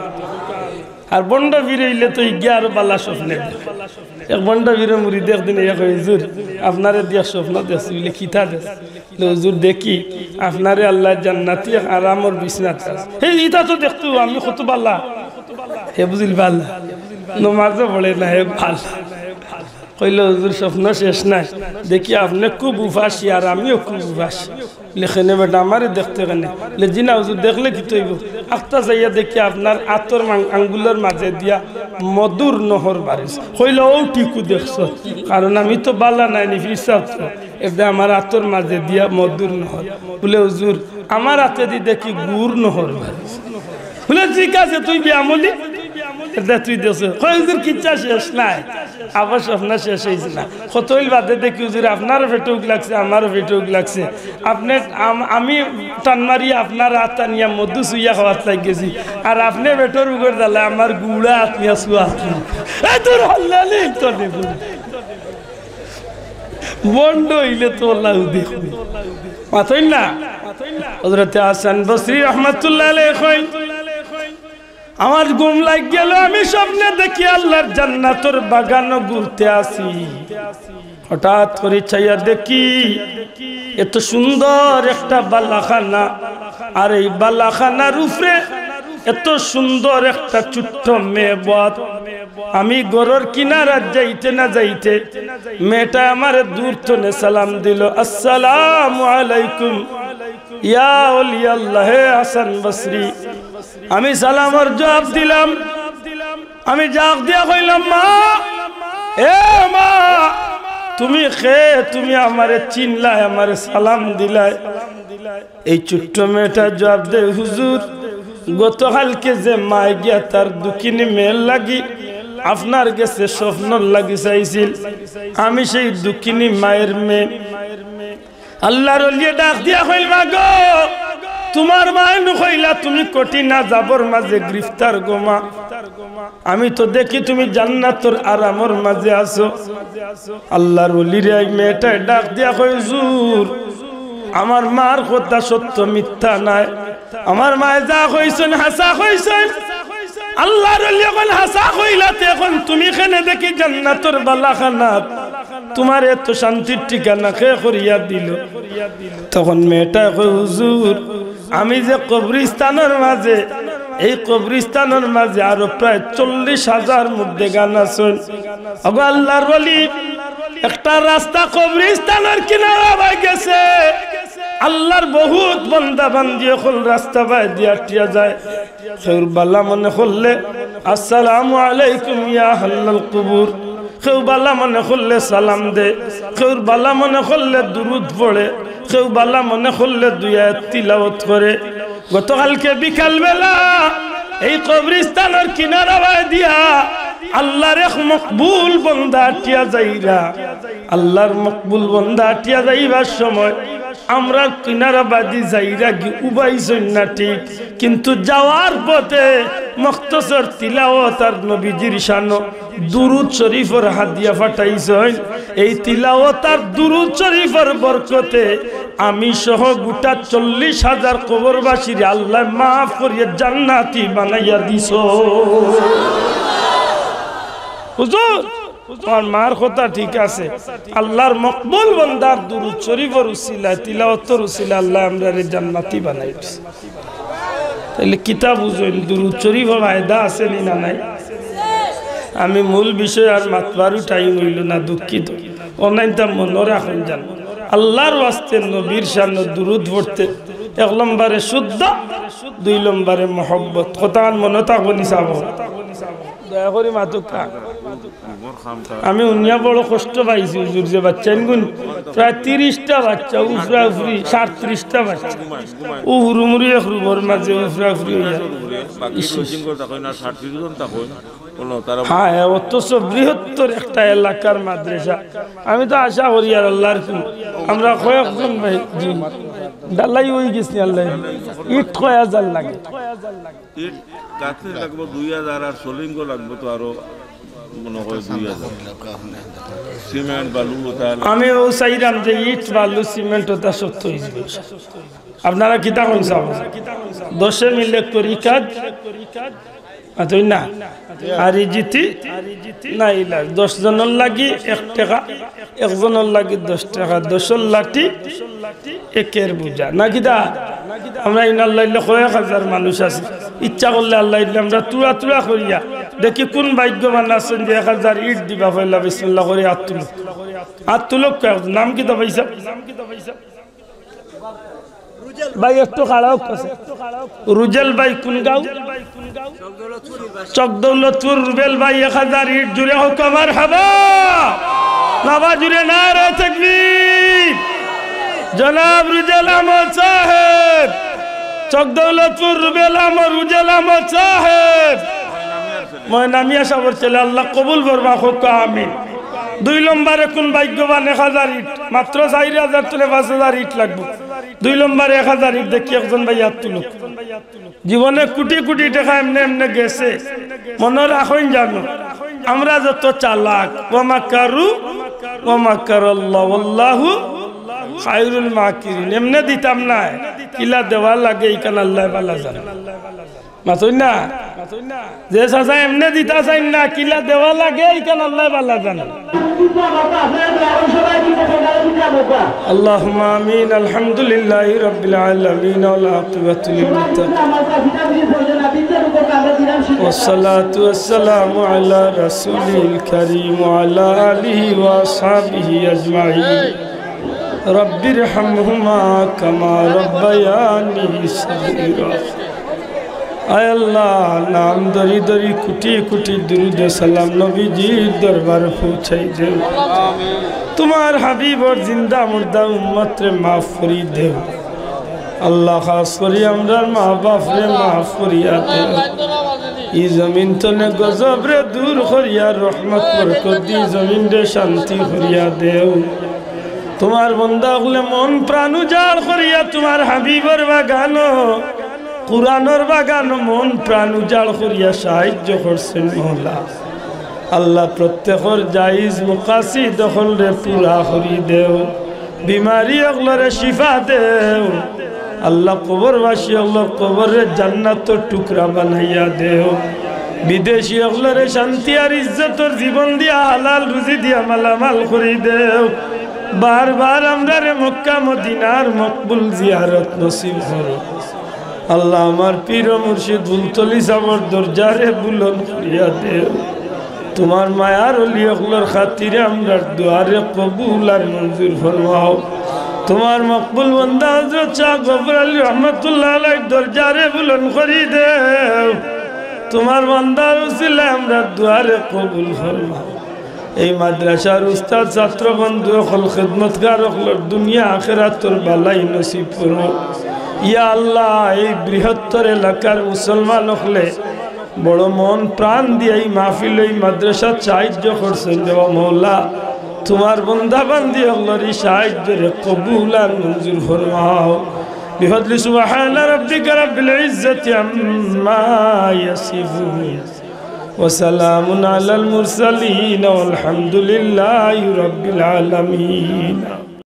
আর বন্ডা বিরইলে তো ইগে আর বালা স্বপ্নে এক বন্ডা বিরে মুড়ি দেখ দিন এক হুজুর আপনারে দিয়া স্বপ্ন দেখছি বলে কিতা দেখ হুজুর দেখি আপনারে আল্লাহ জান্নাতি আরামর বিছনাত হে ইটা তো দেখতো আমি কত বালা হে বুঝিল বালা নমাজও পড়ে না হে ভাল কইল হুজুর স্বপ্ন শেষ নাই, দেখি আপনি খুব উপাসী আর আমিও খুব উপাসী। লেখেনে বেটা আমারে দেখতে কেনে জিনা হুজুর দেখলে কি তৈব আখতা যাইয়া দেখি আপনার আতর আঙ্গুলের মাঝে দিয়া মধুর নহর বারিস। কইল ও ঠিকু দেখছ, কারণ আমি তো বালা নাই নি ফিরসাব তো এটা আমার আতর মাঝে দিয়া মধুর নহর। বলে হুজুর আমার হাতে দি দেখি গুড় নহর বারিস। বলে ঠিক আছে তুই বিয়ামলি এটা তুই দেশ হুজুর কিচ্ছা শেষ নাই, আবার স্বপ্ন শেষ হয়েছে না। কতইল বাদে দেখি হুজুর আপনারও পেটুক লাগছে আমারও পেটুক লাগছে, আপনি আমি টান মারিয়া আপনার হাত টানিয়া মধু চুইয়া খাওয়ার লাগ গেছি, আর আপনি পেটর উপর দালে আমার গুড়া আত্মিয়া চুয়া তোর হল্লালি তো দেখুন বন্ড হইলে তো আল্লাহ দেখুন মাথই না। হযরত হাসান বসরি রাহমাতুল্লাহ আলাইহি কই আমার ঘুম লাগ গেল, আমি স্বপ্নে দেখি আল্লাহর জান্নাতের বাগান ঘুরতে আসি। হঠাৎ করে চাইয়া দেখি এত সুন্দর একটা বালাখানা, আর এই বালাখানার উপরে এত সুন্দর একটা ছোট্ট মেয়ে বত। আমি গরর কিনারা যাইতে না যাইতে মেয়েটা আমার দূর থেকে সালাম দিল, আসসালামু আলাইকুম ইয়া ওলি আল্লাহ হাসান বসরি। আমি সালামের জবাব দিলাম, আমি জাগ দিয়া কইলাম মা, এ মা তুমি খে, তুমি আমারে চিনলাই, আমারে সালাম দিলাই। এই ছোট্ট মেয়েটা জবাব দে, হুজুর গতকালকে যে মাই গিয়া তার দুকিনি মেয়ের লাগি আপনার কাছে স্বপ্ন লাগি চাইছিল, আমি সেই দুকিনি মায়ের মেয়ে। আল্লাহর ওলি ডাক দিয়া কইল মা গো, তোমার মায় নকইলা তুমি কঠিনা যাবর মাঝে গ্রেফতার গোমা, আমি তো দেখি তুমি জান্নাতের আরামর মাঝে আছো। আল্লাহর ওলির এই মেয়েটা ডাক দিয়া কই, হুজুর আমার মার কথা সত্য মিথ্যা নাই, আমার মায় যা কইছেন হাসা কইছেন। আল্লাহর ওলি এখন হাসা কইলাতে এখন তুমি এখানে দেখি জান্নাতের বালাখানাত তোমার এত শান্তির ঠিকানা কে করিয়া দিল। তখন মেয়েটা কই, হুজুর আমি যে কবরস্থানের মাঝে, এই কবরস্থানের মাঝে আরো প্রায় 40,000 মধ্যে গান আছেন। আল্লাহর ওলি একটা রাস্তা কবরস্থানের কিনারা বাই গেছে, আল্লাহর বহুত বান্দা বান্দি এখন রাস্তা বাই দিয়া টিয়া যায়। খেউর বালা মনে করলে আসসালামু আলাইকুম ইয়া আহলাল কুবুর, কেউ বালা মনে করলে সালাম দে, কেউ বালা মনে করলে দুরুদ পড়ে, কেউ বালা মনে করলে দুই আয়াত তিলাওয়াত করে। গতকালকে বিকাল বেলা এই কবরস্থানের কিনারা দিয়া আল্লাহর এক মকবুল বান্দা আটিয়া যাইরা, আল্লাহর মকবুল বান্দা আটিয়া যাইবার সময় আমরা কিনারা বাদি যাইরা কি উবাইছেন না ঠিক, কিন্তু যাওয়ার পথে মুখতসর তিলাওয়াত আর নবীজির শানো দুরুদ শরীফের হাদিয়া ফাটাইছেন। এই তিলাওয়াত আর দুরুদ শরীফের বরকতে আমি সহ গোটা 40,000 কবরবাসীর আল্লাহ মাফ করিয়া জান্নাতি বানাইয়া দিছো। হুজুর আমার মার কথা ঠিক আছে, আল্লাহর মকবুল বান্দার দুরুদ শরীফের উসিলায় তিলাওয়াতের উসিলায় আল্লাহ আমরারে জান্নাতি বানাই দিছে। তাহলে কিতাব বুঝুন দুরুদ শরীফের ফায়দা আছে না নাই? আমি মূল বিষয় আর মাতবারও টাইম হইল না, দুঃখিত। অনাইনটা মনে রাখুন জান, আল্লাহর ওয়াস্তে নবীর শানে দুরুদ পড়তে 1 নম্বরে শুদ্ধ, 2 নম্বরে মহব্বত। কথা মনে থাকবো নিসাব দয়া করে মাতুকা। আমি উনিয়া বড় কষ্ট পাইছি হুজুর, যে বাচ্চা গুণ প্রায় 30টা বাচ্চা উফরা উফরি 37টা বাচ্চা উহুরুমুরি এক রুমের মাঝে উফরা উফরি হইয়া। হ্যাঁ, অথচ বৃহত্তর একটা এলাকার মাদ্রাসা। আমি তো আশা করি আর আল্লাহর আমরা কয়েকজন ভাই জি ডালাই হয়ে গেছি, আল্লাহ ইট 6000 লাগে, ইট কাছে লাগবে 2000, আর সলিঙ্গ লাগবে তো আরো মনে হয় 2000। সিমেন্ট বালু আমি ও চাইলাম যে ইট বালু সিমেন্ট ওটা সত্য হইবে। আপনারা কিতা কোন চাও 10 মিলে করি কাজ আতই না, আর জিতি নাই লাগ 10 জনের লাগি 1 টাকা, 1 জনের লাগি 10 টাকা, 10 লাঠি 1-এর বোঝা না কিতা। আমরা ইন আল্লাহ 1000 মানুষ আছে, ইচ্ছা করলে আল্লাহ আমরা তুলা তুলা করিয়া দেখি কোন ভাগ্যবান আছেন যে 1000 ইট দিবা পয়লা বিসমিল্লাহ করে হাত তুলো নাম কি তো পয়সা ভাই একটু খাড়াও কাছে রুজেল ভাই কোন গাঁও চকদৌলতপুর রুবেল ভাই 1000 ইট জুড়ে হোক মারহাবা বাবা জুড়ে নারে তাকবীর জনাব রুজেল আহমদ সাহেব চকদৌলতপুর রুবেল আহমদ রুজেল আহমদ সাহেব মই নামিয়া সাবর ছেলে আল্লাহ কবুল করবা হোক আমিন 2 নম্বরে কোন ভাগ্যবান 1000 ইট মাত্র 4000 তুলে 5000 ইট লাগবে 2 নম্বরে 1000 ইট দেখি একজন ভাই হাত তুলো জীবনে কোটি কোটি টাকা এমনি এমনি গেছে মনে রাখুন জানো আমরা যত চালাক ওয়া মাকারাল্লাহু ওয়াল্লাহু খায়রুল মাকিরিন এমনি দিতাম না কিলা দেওয়া লাগে ইকান আল্লাহ ভালো জানে মাসুন না যে সাজা এমনি দিতা চাই না কিলা দেওয়া লাগে ইকান আল্লাহ ভালো জানে اللهم آمين الحمد لله رب العالمين والعاقبة للمتقين والصلاة والسلام على رسوله الكريم وعلى آله وأصحابه أجمعين رب ارحمهما كما ربياني صغيرا আয় আল্লাহ নাম দরি দরি কোটি কোটি দুরুদ সালাম নবীজির দরবারে পৌঁছাই দেও তোমার হাবিবর জিন্দা মুর্দা উম্মত রে মাফ করি দেও আল্লাহ খাস করি আমরার মা বাপ রে মাফ করিয়া দেও এই জমিন তনে গজব রে দূর করিয়া রহমত বরকত দি জমিন রে শান্তি করিয়া দেও তোমার বান্দা হলে মন প্রাণ উজাড় করিয়া তোমার হাবিবর বাগানো কুরআনের বাগান মন প্রাণ উজাড় করিয়া সাহায্য করছেন মওলা আল্লাহ প্রত্যেকর জায়েজ মুকাসিদ দখল রে পুরা করি দেও বিমারি অগলরে শিফা দেও আল্লাহ কবরবাসী অগলর কবরে জান্নাতের টুকরা বানাইয়া দেও বিদেশি অগলরে শান্তি আর ইজ্জতর জীবন দিয়া হালাল রুজি দিয়া মালামাল করি দেও বারবার আমরা রে মক্কা মদিনার মকবুল জিয়ারত নসিব করো আল্লাহ আমার পীর মুর্শিদ বুলতলি সাবর দরজারে বুলন করিয়া দেও তোমার মায়ার ওলি অগলর খাতিরে আমরা দুয়ারে কবুল আর মঞ্জুর ফরমাও তোমার মকবুল বান্দা হযরত শাহ গফর আলী রহমাতুল্লাহ আলাইহি দরজারে বুলন করি দেও তোমার বান্দার উসিলায় আমরা দুয়ারে কবুল ফরমাও এই মাদ্রাসার উস্তাদ ছাত্র বন্ধু সকল খিদমতগার সকলের দুনিয়া আখিরাতের বালাই নসিব করো ইয়া আল্লাহ এই বৃহত্তর এলাকার মুসলমান হলে বড় মন প্রাণ দিয়ে এই মাহফিল এই মাদ্রাসা সাহায্য করছেন দেওয়া মওলা তোমার বান্দা বান্দি সকলের এই সাহায্যের কবুল আর মঞ্জুর ফরমাও বিফদলি সুবহান রাব্বিকা রাব্বিল ইজ্জাতি আম্মা ইয়াসিফুন وسلام على المرسلين والحمد لله رب العالمين